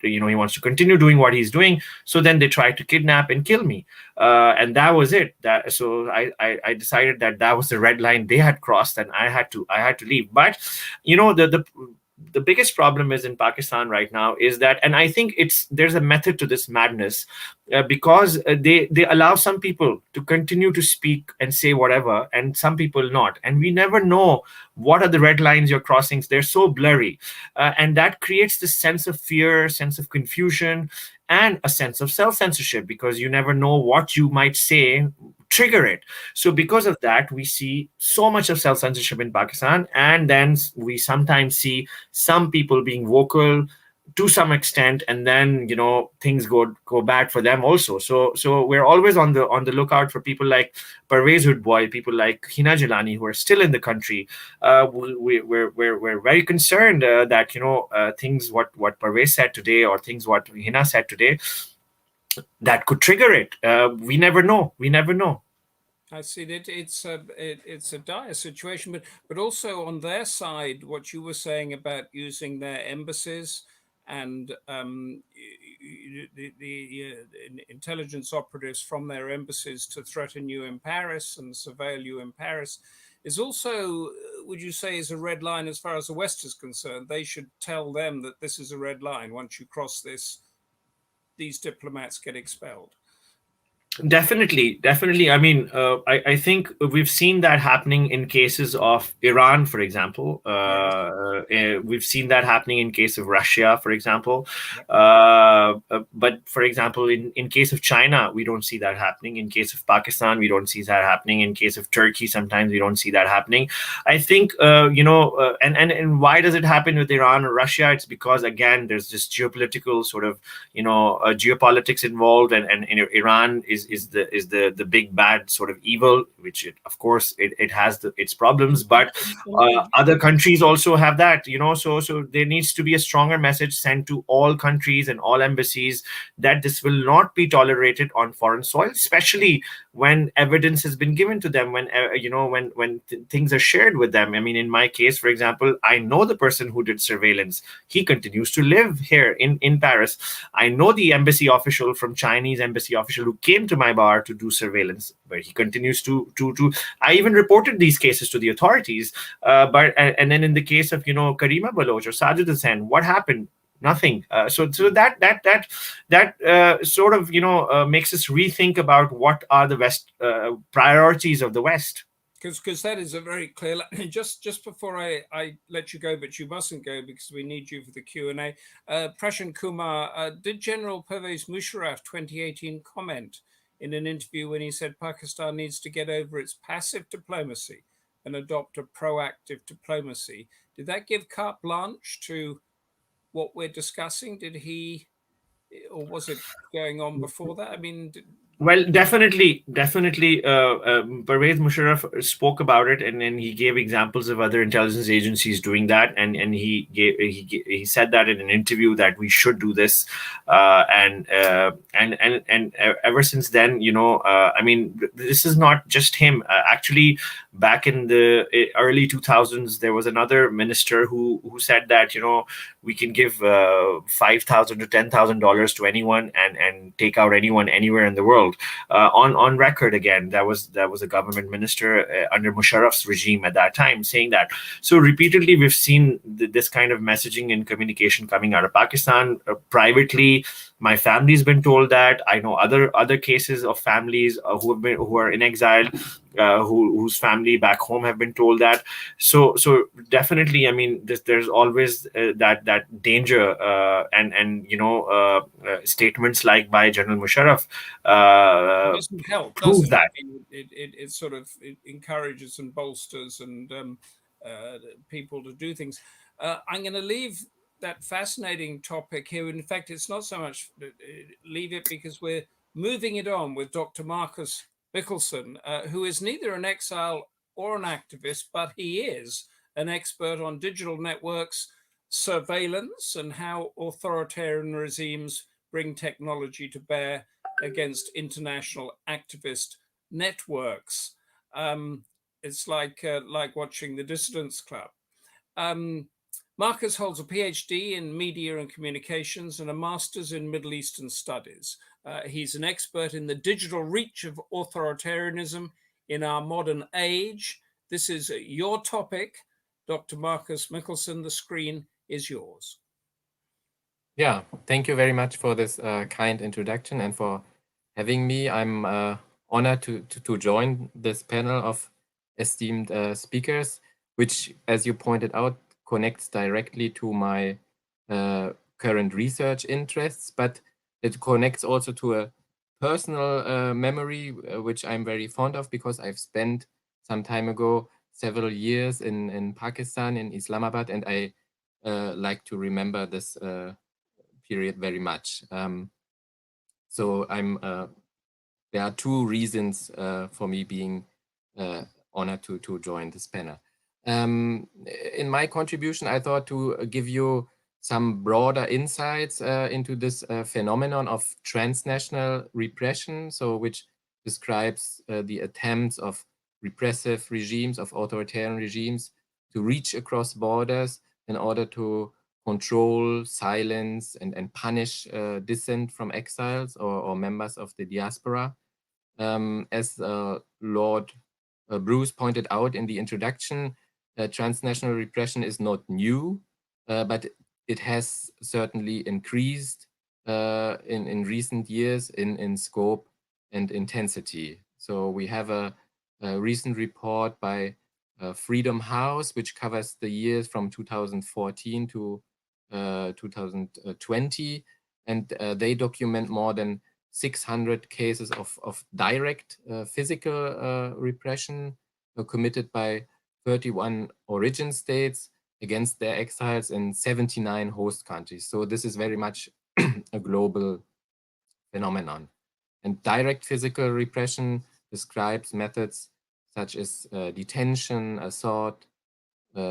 he wants to continue doing what he's doing. So then they tried to kidnap and kill me. And that was it. So I decided that was the red line they had crossed, and I had to leave. But the biggest problem is in Pakistan right now is that, and I think there's a method to this madness, because they allow some people to continue to speak and say whatever, and some people not, and we never know what are the red lines you're crossing. They're so blurry, and that creates this sense of fear, sense of confusion, and a sense of self-censorship, because you never know what you might say trigger it. So because of that, we see so much of self-censorship in Pakistan, and then we sometimes see some people being vocal to some extent, and then things go bad for them also. So we're always on the lookout for people like Pervez Hoodbhoy, people like Hina Jilani, who are still in the country. We're very concerned that things what Pervez said today, or things what Hina said today, that could trigger it. We never know. I see that it's a dire situation, but also on their side, what you were saying about using their embassies and the intelligence operatives from their embassies to threaten you in Paris and surveil you in Paris is also, would you say, is a red line as far as the West is concerned? They should tell them that this is a red line. Once you cross this, these diplomats get expelled. Definitely, definitely. I mean, I think we've seen that happening in cases of Iran, for example. We've seen that happening in case of Russia, for example. But for example, in case of China, we don't see that happening. In case of Pakistan, we don't see that happening. In case of Turkey, sometimes we don't see that happening. I think, and why does it happen with Iran or Russia? It's because, again, there's this geopolitical sort of, geopolitics involved, and Iran is the big bad sort of evil, which of course it has its problems, but other countries also have that, so there needs to be a stronger message sent to all countries and all embassies that this will not be tolerated on foreign soil, especially when evidence has been given to them, when things are shared with them. I mean, in my case, for example, I know the person who did surveillance. He continues to live here in Paris. I know the embassy official from Chinese embassy official who came to my bar to do surveillance, where he continues to. I even reported these cases to the authorities. And then in the case of Karima Baloch or Sajid Hussain, what happened? Nothing. So that sort of makes us rethink about what are the West priorities of the West. Because that is a very clear. Just before I let you go, but you mustn't go because we need you for the Q&A. Prashant Kumar, did General Pervez Musharraf 2018 comment in an interview when he said Pakistan needs to get over its passive diplomacy and adopt a proactive diplomacy? Did that give carte blanche to what we're discussing? Did he, or was it going on before that? I mean, well, definitely. Pervez Musharraf spoke about it, and then he gave examples of other intelligence agencies doing that, and he said that in an interview that we should do this, and ever since then, I mean, this is not just him. Actually, back in the early 2000s, there was another minister who said that we can give $5,000 to $10,000 to anyone and take out anyone anywhere in the world. On record again, that was a government minister under Musharraf's regime at that time saying that. So repeatedly we've seen this kind of messaging and communication coming out of Pakistan. Privately, my family's been told that. I know other cases of families who are in exile, whose family back home have been told that. So definitely, I mean, there's always that danger, and statements like by General Musharraf doesn't help, prove that. It sort of encourages and bolsters and people to do things. I'm going to leave that fascinating topic here. In fact, it's not so much leave it because we're moving it on with Dr. Marcus Michaelsen, who is neither an exile or an activist, but he is an expert on digital networks, surveillance, and how authoritarian regimes bring technology to bear against international activist networks. It's like watching the Dissidents Club. Marcus holds a PhD in media and communications and a master's in Middle Eastern studies. He's an expert in the digital reach of authoritarianism in our modern age. This is your topic, Dr. Marcus Michaelsen. The screen is yours. Yeah, thank you very much for this kind introduction and for having me. I'm honored to join this panel of esteemed speakers, which, as you pointed out, connects directly to my current research interests, but it connects also to a personal memory, which I'm very fond of because I've spent some time ago several years in Pakistan, in Islamabad, and I like to remember this period very much. So there are two reasons for me being honored to join this panel. In my contribution, I thought to give you some broader insights into this phenomenon of transnational repression, so which describes the attempts of repressive regimes, of authoritarian regimes, to reach across borders in order to control, silence, and punish dissent from exiles or members of the diaspora. As Lord Bruce pointed out in the introduction, transnational repression is not new, but it has certainly increased in recent years in scope and intensity. So we have a recent report by Freedom House, which covers the years from 2014 to 2020, and they document more than 600 cases of direct physical repression committed by 31 origin states against their exiles in 79 host countries. So this is very much a global phenomenon. And direct physical repression describes methods such as detention, assault,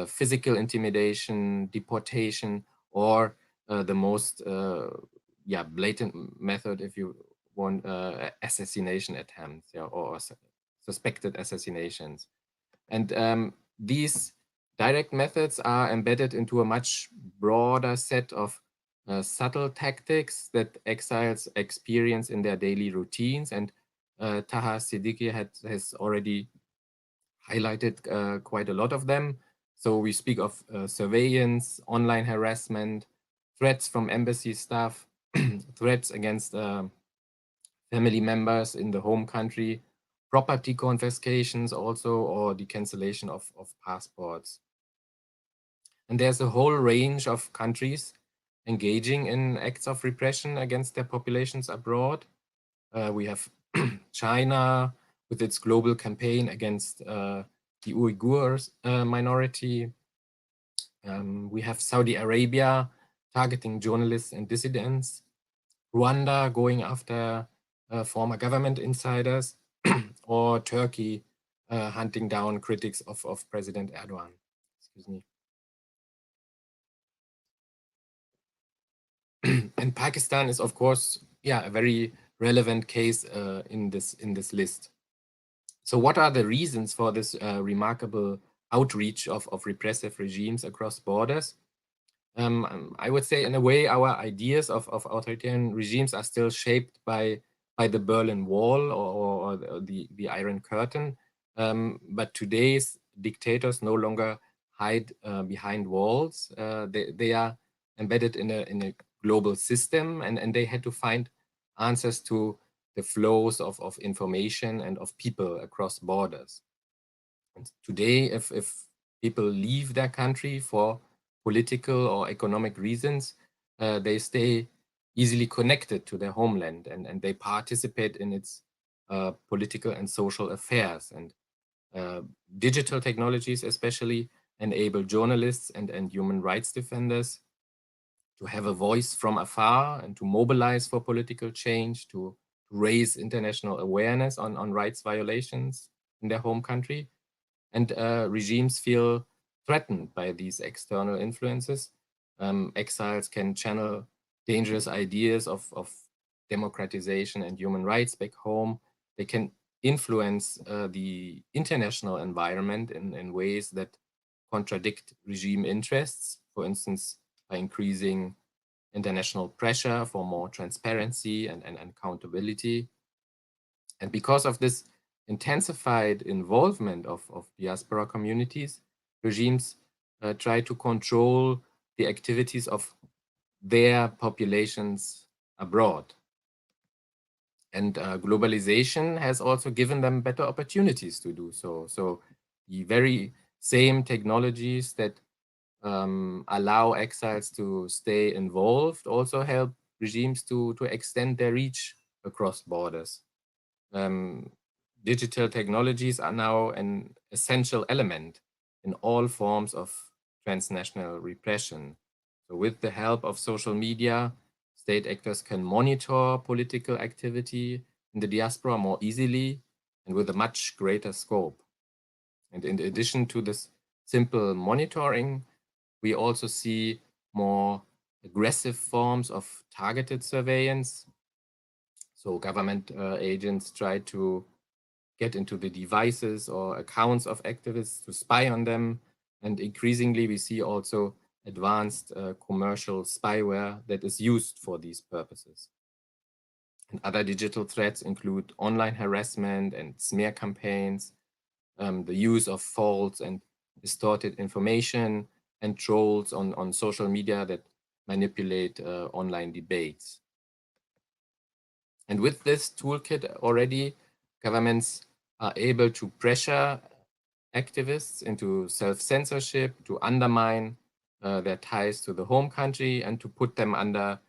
physical intimidation, deportation, or the most blatant method, if you want, assassination attempts, or suspected assassinations. And these direct methods are embedded into a much broader set of subtle tactics that exiles experience in their daily routines. And Taha Siddiqui has already highlighted quite a lot of them. So we speak of surveillance, online harassment, threats from embassy staff, threats against family members in the home country, property confiscations also, or the cancellation of passports. And there's a whole range of countries engaging in acts of repression against their populations abroad. We have China with its global campaign against the Uyghurs minority. We have Saudi Arabia targeting journalists and dissidents. Rwanda going after former government insiders, or Turkey hunting down critics of President Erdogan. Excuse me. And Pakistan is, of course, a very relevant case in this list. So what are the reasons for this remarkable outreach of repressive regimes across borders? I would say, in a way, our ideas of authoritarian regimes are still shaped by the Berlin Wall or the Iron Curtain. But today's dictators no longer hide behind walls. They are embedded in a global system, and they had to find answers to the flows of information and of people across borders. And today, if people leave their country for political or economic reasons, they stay easily connected to their homeland, and they participate in its political and social affairs. And digital technologies especially enable journalists and human rights defenders to have a voice from afar and to mobilize for political change, to raise international awareness on rights violations in their home country. And regimes feel threatened by these external influences. Exiles can channel dangerous ideas of democratization and human rights back home. They can influence the international environment in ways that contradict regime interests, for instance, by increasing international pressure for more transparency and accountability. And because of this intensified involvement of diaspora communities, regimes try to control the activities of their populations abroad. And globalization has also given them better opportunities to do so. So the very same technologies that allow exiles to stay involved also help regimes to extend their reach across borders. Digital technologies are now an essential element in all forms of transnational repression. So with the help of social media, state actors can monitor political activity in the diaspora more easily and with a much greater scope. And in addition to this simple monitoring, we also see more aggressive forms of targeted surveillance. So government agents try to get into the devices or accounts of activists to spy on them. And increasingly, we see also advanced commercial spyware that is used for these purposes. And other digital threats include online harassment and smear campaigns, the use of false and distorted information, and trolls on social media that manipulate online debates. And with this toolkit already, governments are able to pressure activists into self-censorship, to undermine their ties to the home country, and to put them under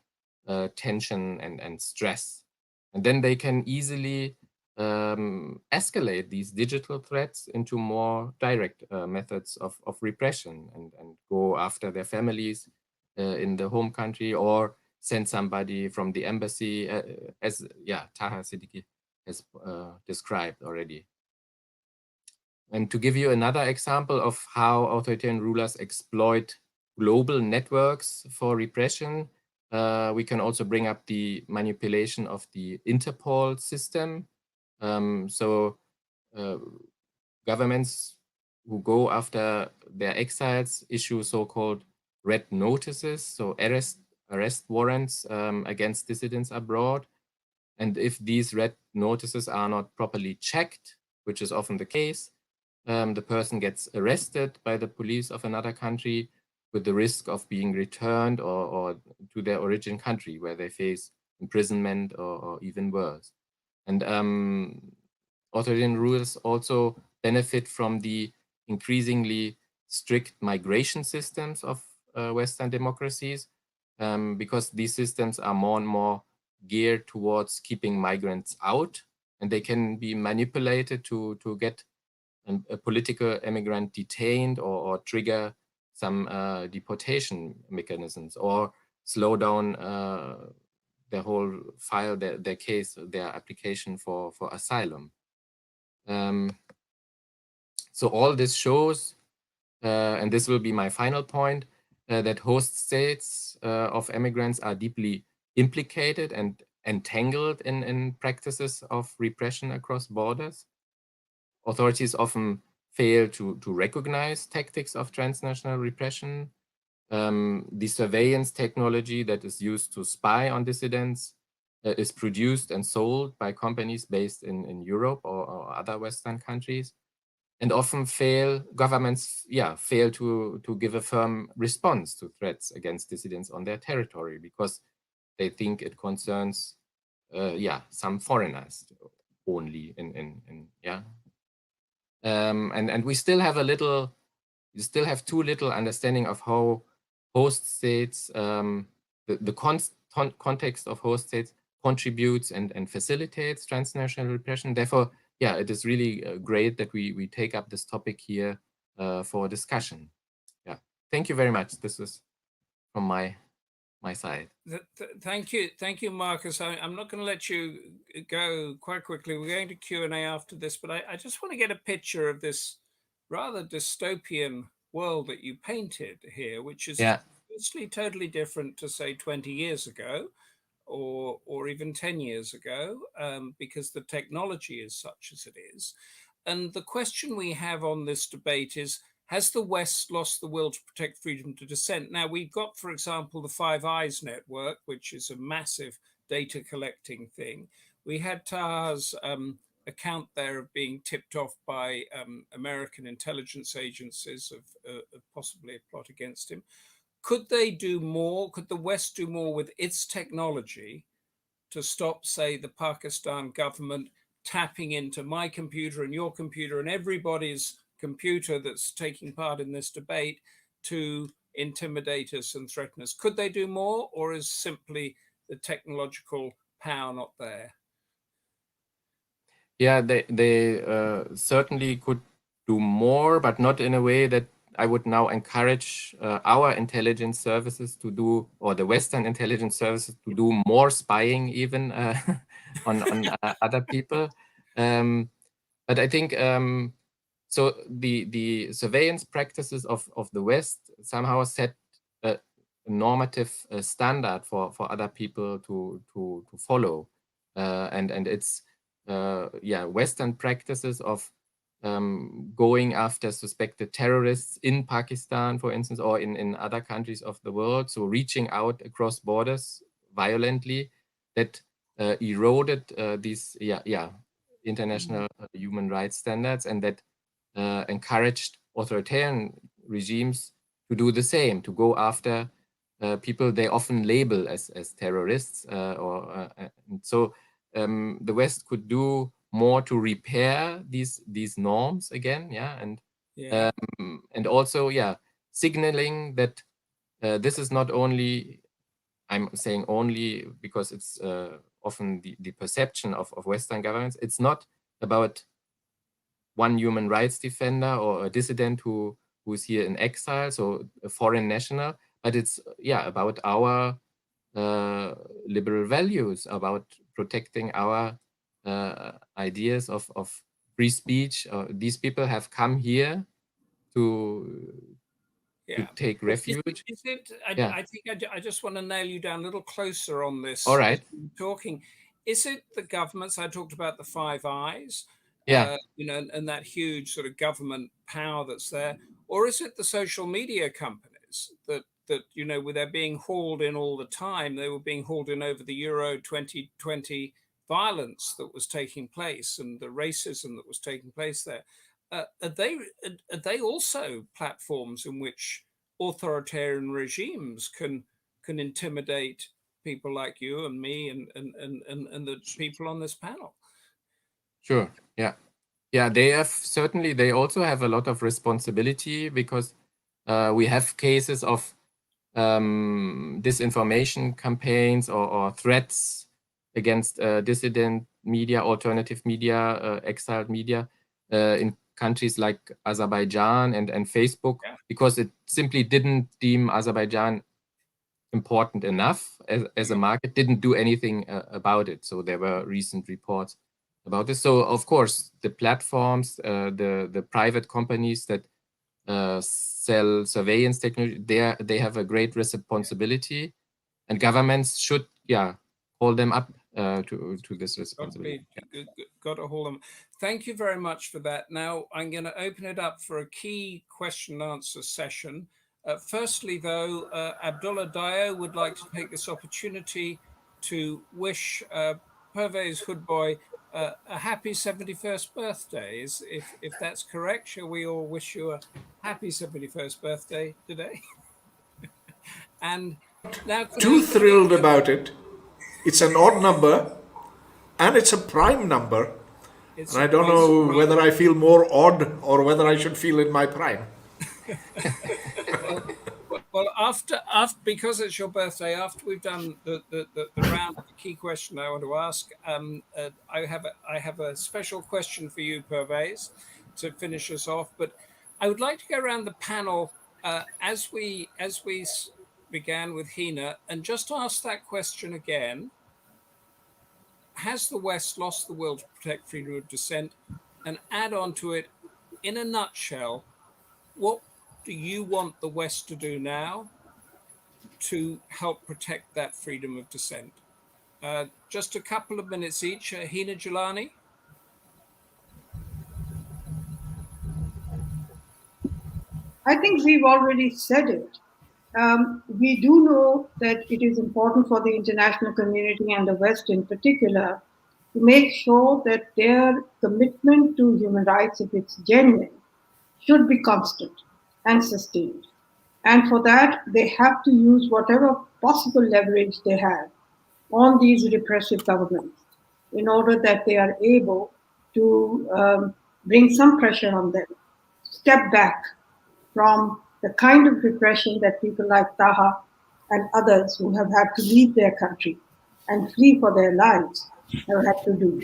tension and stress. And then they can easily escalate these digital threats into more direct methods of repression and go after their families in the home country, or send somebody from the embassy, as Taha Siddiqui has described already. And to give you another example of how authoritarian rulers exploit global networks for repression, we can also bring up the manipulation of the Interpol system. Governments who go after their exiles issue so-called red notices, so arrest warrants against dissidents abroad. And if these red notices are not properly checked, which is often the case, the person gets arrested by the police of another country with the risk of being returned or to their origin country, where they face imprisonment or even worse. And authoritarian rulers also benefit from the increasingly strict migration systems of Western democracies, because these systems are more and more geared towards keeping migrants out, and they can be manipulated to get a political immigrant detained or trigger some deportation mechanisms, or slow down their whole file, their case, their application for asylum. So all this shows, and this will be my final point, that host states of immigrants are deeply implicated and entangled in practices of repression across borders. Authorities often fail to recognize tactics of transnational repression. The surveillance technology that is used to spy on dissidents is produced and sold by companies based in Europe or other Western countries, and often governments fail to give a firm response to threats against dissidents on their territory, because they think it concerns some foreigners only and we still have too little understanding of how host states, the context of host states contributes and facilitates transnational repression. Therefore, it is really great that we take up this topic here for discussion. Thank you very much. This is from my side. Thank you, Marcus. I'm not going to let you go quite quickly. We're going to Q&A after this, but I just want to get a picture of this rather dystopian world that you painted here, which is obviously totally different to, say, 20 years ago or even 10 years ago, because the technology is such as it is. And the question we have on this debate is, has the West lost the will to protect freedom to dissent? Now, we've got, for example, the Five Eyes network, which is a massive data collecting thing. We had Taha's account there of being tipped off by American intelligence agencies of possibly a plot against him. Could they do more? Could the West do more with its technology to stop, say, the Pakistan government tapping into my computer and your computer and everybody's computer that's taking part in this debate to intimidate us and threaten us? Could they do more, or is simply the technological power not there? Yeah, they certainly could do more, but not in a way that I would now encourage our intelligence services to do, or the Western intelligence services to do more spying even on other people. But I think so the surveillance practices of the West somehow set a normative standard for other people to follow, and it's Western practices of going after suspected terrorists in Pakistan, for instance, or in other countries of the world. So reaching out across borders violently, that eroded these international human rights standards, and that encouraged authoritarian regimes to do the same, to go after people they often label as terrorists. So the West could do more to repair these norms again, yeah, and also, yeah, signaling that this is not only, I'm saying only because it's often the perception of Western governments, it's not about one human rights defender or a dissident who's here in exile, so a foreign national, but it's, yeah, about our liberal values, about protecting our ideas of free speech. These people have come here to take refuge. I think I just want to nail you down a little closer on this. All right. Talking, is it the governments? I talked about the Five Eyes, you know, and that huge sort of government power that's there, or is it the social media companies that you know, they're being hauled in all the time? They were being hauled in over the Euro 2020 violence that was taking place and the racism that was taking place there. Are they also platforms in which authoritarian regimes can intimidate people like you and me and the people on this panel? Sure. Yeah. They also have a lot of responsibility, because we have cases of disinformation campaigns or threats against dissident media, alternative media, exiled media in countries like Azerbaijan and Facebook, because it simply didn't deem Azerbaijan important enough as a market, didn't do anything about it. So there were recent reports about this. So of course, the platforms, the private companies that sell surveillance technology, they have a great responsibility, and governments should, hold them up to this responsibility. Got to hold them. Thank you very much for that. Now I'm going to open it up for a key question and answer session. Firstly, though, Abdullah Dio would like to take this opportunity to wish Pervez Hoodbhoy a happy 71st birthday. If that's correct, shall we all wish you a happy 71st birthday today? And now, too thrilled about it. It's an odd number, and it's a prime number. And I don't know whether I feel more odd or whether I should feel in my prime. Well, after because it's your birthday, after we've done the round of the key question I want to ask, I have a special question for you, Pervez, to finish us off. But I would like to go around the panel as we began with Hina, and just ask that question again. Has the West lost the will to protect freedom of dissent? And add on to it, in a nutshell, what do you want the West to do now to help protect that freedom of dissent? Just a couple of minutes each. Hina Jilani. I think we've already said it. We do know that it is important for the international community and the West in particular to make sure that their commitment to human rights, if it's genuine, should be constant and sustained. And for that, they have to use whatever possible leverage they have on these repressive governments in order that they are able to bring some pressure on them, step back from the kind of repression that people like Taha and others who have had to leave their country and flee for their lives have had to do.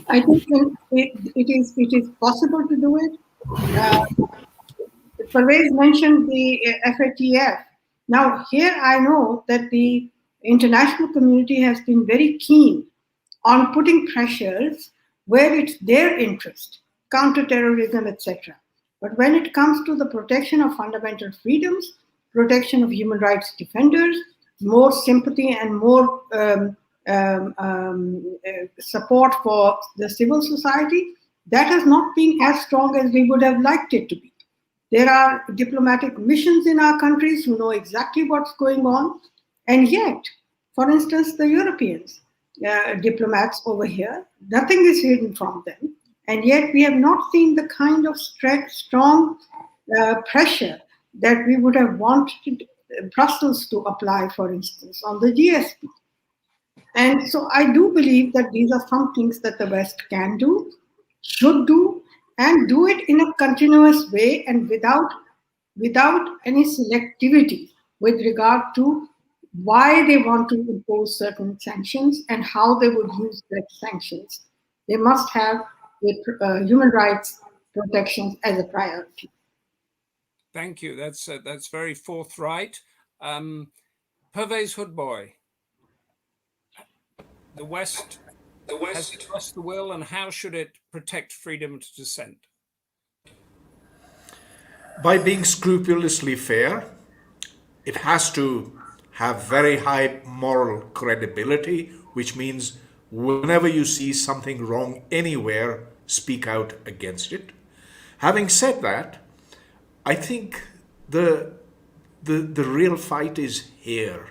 I think it is possible to do it. Pervez mentioned the FATF. Now, here I know that the international community has been very keen on putting pressures where it's their interest, counterterrorism, etc. But when it comes to the protection of fundamental freedoms, protection of human rights defenders, more sympathy and more support for the civil society, that has not been as strong as we would have liked it to be. There are diplomatic missions in our countries who know exactly what's going on, and yet, for instance, the Europeans, diplomats over here, nothing is hidden from them. And yet we have not seen the kind of strong pressure that we would have wanted Brussels to apply, for instance, on the GSP. And so I do believe that these are some things that the West can do, should do, and do it in a continuous way and without any selectivity with regard to why they want to impose certain sanctions and how they would use that sanctions. They must have human rights protections as a priority. Thank you. That's very forthright. Pervez Hoodbhoy, the West has lost the will, and how should it protect freedom to dissent? By being scrupulously fair, it has to have very high moral credibility, which means whenever you see something wrong anywhere, speak out against it. Having said that, I think the real fight is here.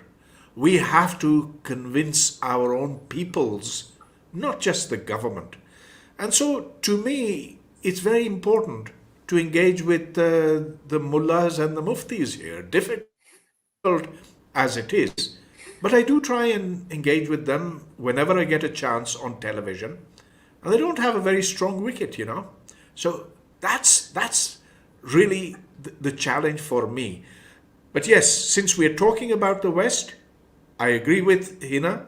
We have to convince our own peoples, not just the government. And so, to me, it's very important to engage with the mullahs and the muftis here, difficult as it is. But I do try and engage with them whenever I get a chance on television. And they don't have a very strong wicket, you know. So that's really the challenge for me. But yes, since we're talking about the West, I agree with Hina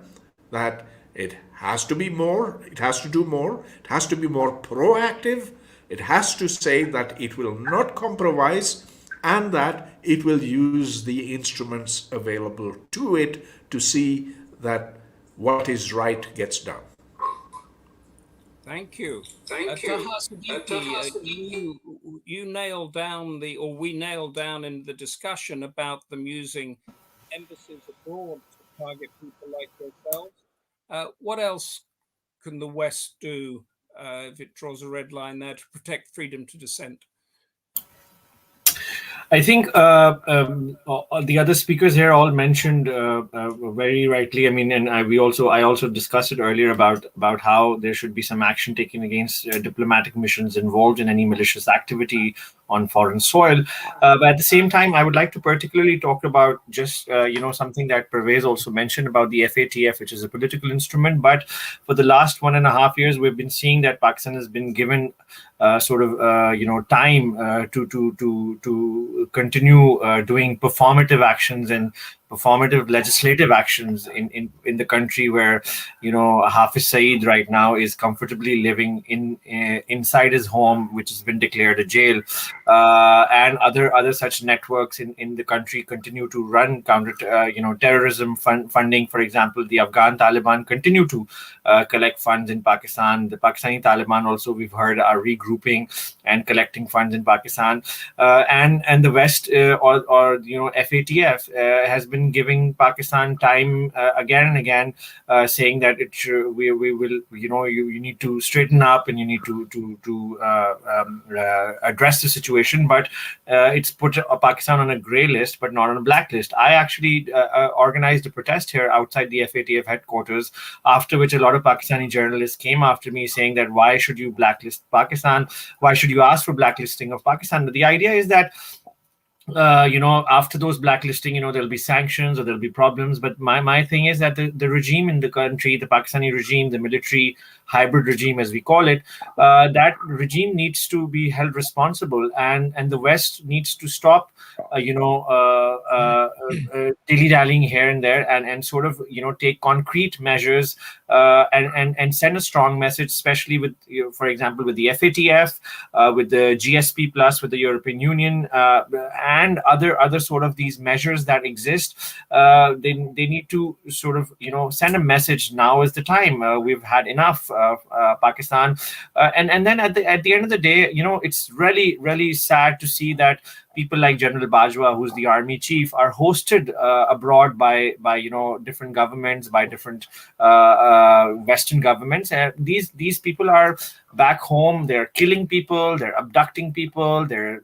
that it has to be more, it has to do more, it has to be more proactive, it has to say that it will not compromise and that it will use the instruments available to it to see that what is right gets done. Thank you. Taha, Siddiqui, you nailed down we nailed down in the discussion about them using embassies abroad to target people like yourselves. What else can the West do if it draws a red line there to protect freedom to dissent? I think the other speakers here all mentioned very rightly. I mean, and I also discussed it earlier about how there should be some action taken against diplomatic missions involved in any malicious activity on foreign soil. But at the same time, I would like to particularly talk about just something that Pervez also mentioned about the FATF, which is a political instrument. But for the last 1.5 years, we've been seeing that Pakistan has been given time to continue doing performative actions and performative legislative actions in the country, where Hafiz Saeed right now is comfortably living inside his home, which has been declared a jail, and other such networks in the country continue to run counter terrorism funding. For example, the Afghan Taliban continue to collect funds in Pakistan. The Pakistani Taliban also, we've heard, are regrouping and collecting funds in Pakistan, and the West or FATF has been giving Pakistan time again and again, saying that we will, you need to straighten up and you need to address the situation. But it's put Pakistan on a grey list, but not on a blacklist. I actually organized a protest here outside the FATF headquarters, after which a lot of Pakistani journalists came after me saying that why should you blacklist Pakistan? Why should you ask for blacklisting of Pakistan? But the idea is that after those blacklisting, there'll be sanctions or there'll be problems. But my thing is that the regime in the country, the Pakistani regime, the military hybrid regime, as we call it, that regime needs to be held responsible, and the West needs to stop, dilly-dallying here and there, and sort of, take concrete measures and send a strong message, especially with, for example, with the FATF, with the GSP Plus, with the European Union, and other sort of these measures that exist. They need to sort of, send a message. Now is the time. We've had enough. Pakistan, and then at the end of the day, it's really, really sad to see that people like General Bajwa, who's the army chief, are hosted abroad by different governments, by different Western governments. And these people are back home. They're killing people. They're abducting people. They're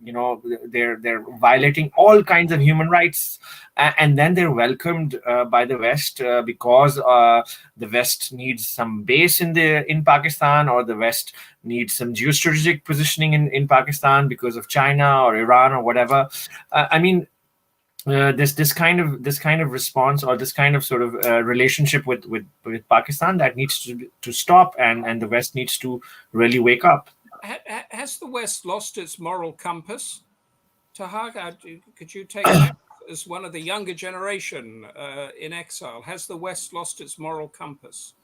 violating all kinds of human rights. And then they're welcomed by the West because the West needs some base in Pakistan, or the West needs some geostrategic positioning in Pakistan because of China or Iran or whatever. I mean, this kind of response, or this kind of sort of relationship with Pakistan, that needs to stop, and the West needs to really wake up. Has the West lost its moral compass? Taha, could you take that as one of the younger generation in exile? Has the West lost its moral compass?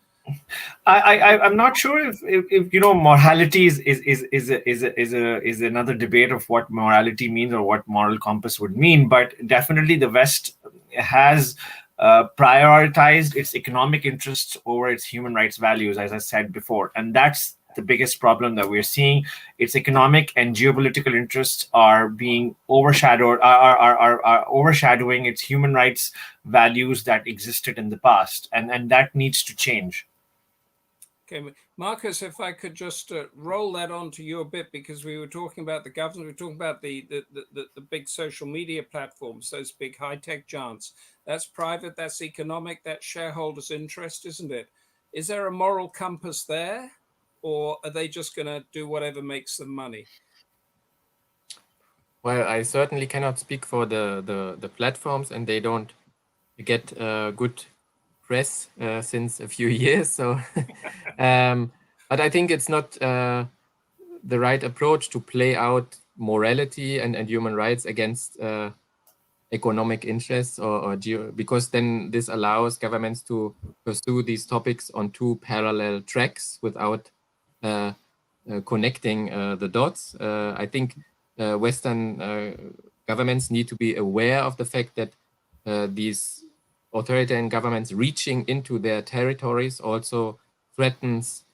I'm not sure if morality is another debate of what morality means, or what moral compass would mean. But definitely the West has prioritized its economic interests over its human rights values, as I said before, and that's the biggest problem that we're seeing. Its economic and geopolitical interests are being overshadowed, are overshadowing its human rights values that existed in the past, and that needs to change. Okay, Marcus, if I could just roll that onto you a bit, because we were talking about the government, we were talking about the big social media platforms, those big high-tech giants. That's private, that's economic, that's shareholders' interest, isn't it? Is there a moral compass there, or are they just going to do whatever makes them money? Well, I certainly cannot speak for the platforms, and they don't get good press since a few years. So, but I think it's not the right approach to play out morality and human rights against economic interests, because then this allows governments to pursue these topics on two parallel tracks without connecting the dots. I think Western governments need to be aware of the fact that these authoritarian governments reaching into their territories also threatens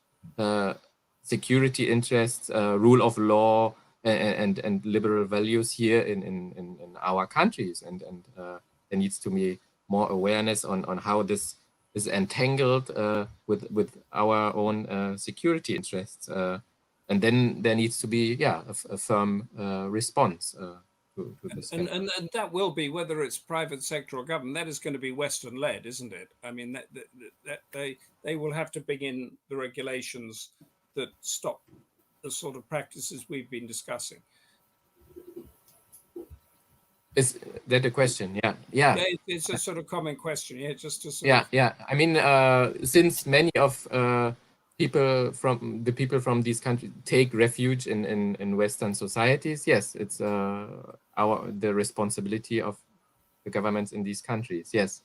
security interests, rule of law, and liberal values here in our countries, and there needs to be more awareness on how this is entangled with our own security interests, and then there needs to be a firm response to this. And that will be, whether it's private sector or government, that is going to be Western led, isn't it? I mean, that they will have to bring in the regulations that stop the sort of practices we've been discussing. Is that a question? Yeah. It's a sort of common question. Yeah, just to sort of... Yeah. I mean, since many of people from these countries take refuge in Western societies, yes, it's the responsibility of the governments in these countries. Yes.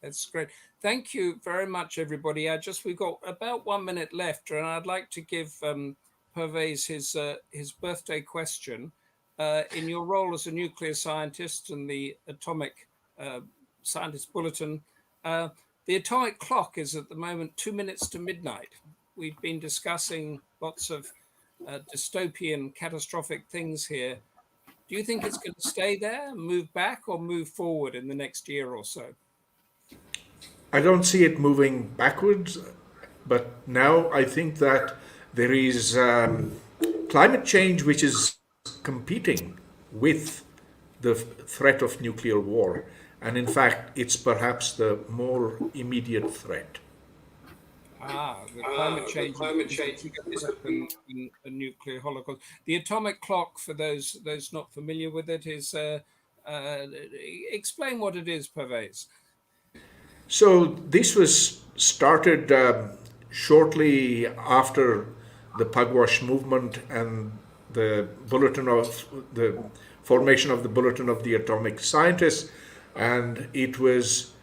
That's great. Thank you very much, everybody. We've got about 1 minute left, and I'd like to give Pervez his birthday question. In your role as a nuclear scientist and the Atomic Scientist Bulletin, the atomic clock is at the moment 2 minutes to midnight. We've been discussing lots of dystopian, catastrophic things here. Do you think it's going to stay there, move back, or move forward in the next year or so? I don't see it moving backwards, but now I think that there is climate change which is competing with the threat of nuclear war. And in fact, it's perhaps the more immediate threat. The climate change is in a nuclear holocaust. The atomic clock, for those not familiar with it, is explain what it is, Pervez. So this was started shortly after the Pugwash movement and the formation of the Bulletin of the Atomic Scientists, and it was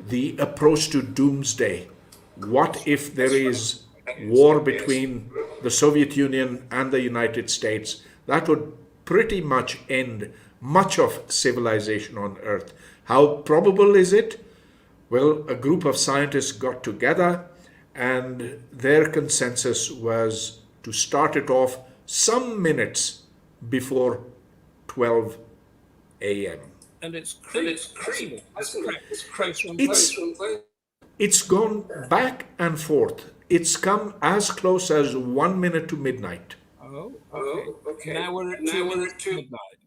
the approach to doomsday. What if there is war between the Soviet Union and the United States? That would pretty much end much of civilization on Earth. How probable is it? Well, a group of scientists got together, and their consensus was to start it off some minutes before 12 a.m. And it's crazy. It's gone back and forth. It's come as close as 1 minute to midnight. Oh, okay. Now we're at 2 minutes to midnight.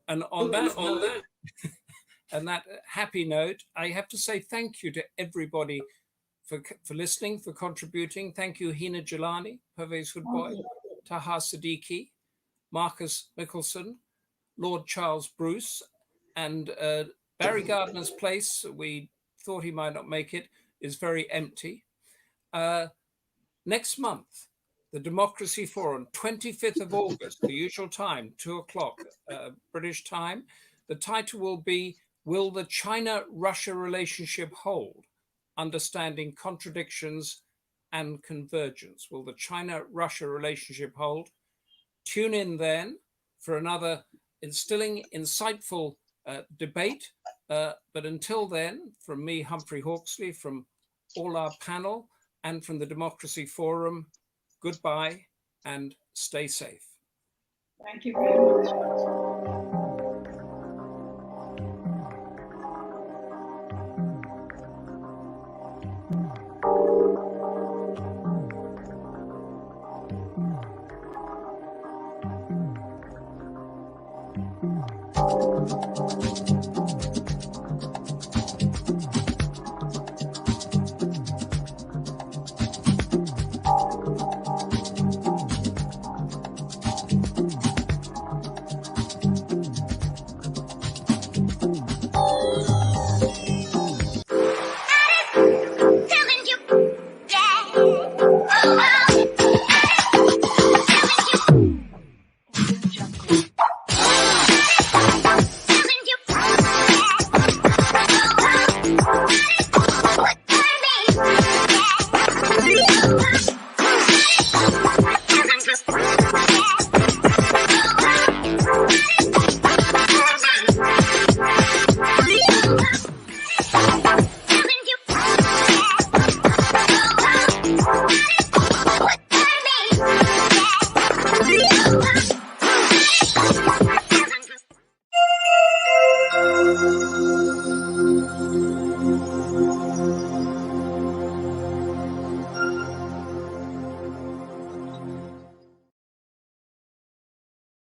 And on that and that happy note, I have to say thank you to everybody for listening, for contributing. Thank you, Hina Jilani, Pervez Hoodbhoy, Taha Siddiqui, Marcus Michaelsen, Lord Charles Bruce, And Barry Gardiner's place, we thought he might not make it, is very empty. Next month, the Democracy Forum, 25th of August, the usual time, 2 o'clock British time. The title will be, Will the China-Russia Relationship Hold? Understanding Contradictions and Convergence. Will the China-Russia relationship hold? Tune in then for another instilling, insightful debate. But until then, from me, Humphrey Hawksley, from all our panel, and from the Democracy Forum, goodbye and stay safe. Thank you very much.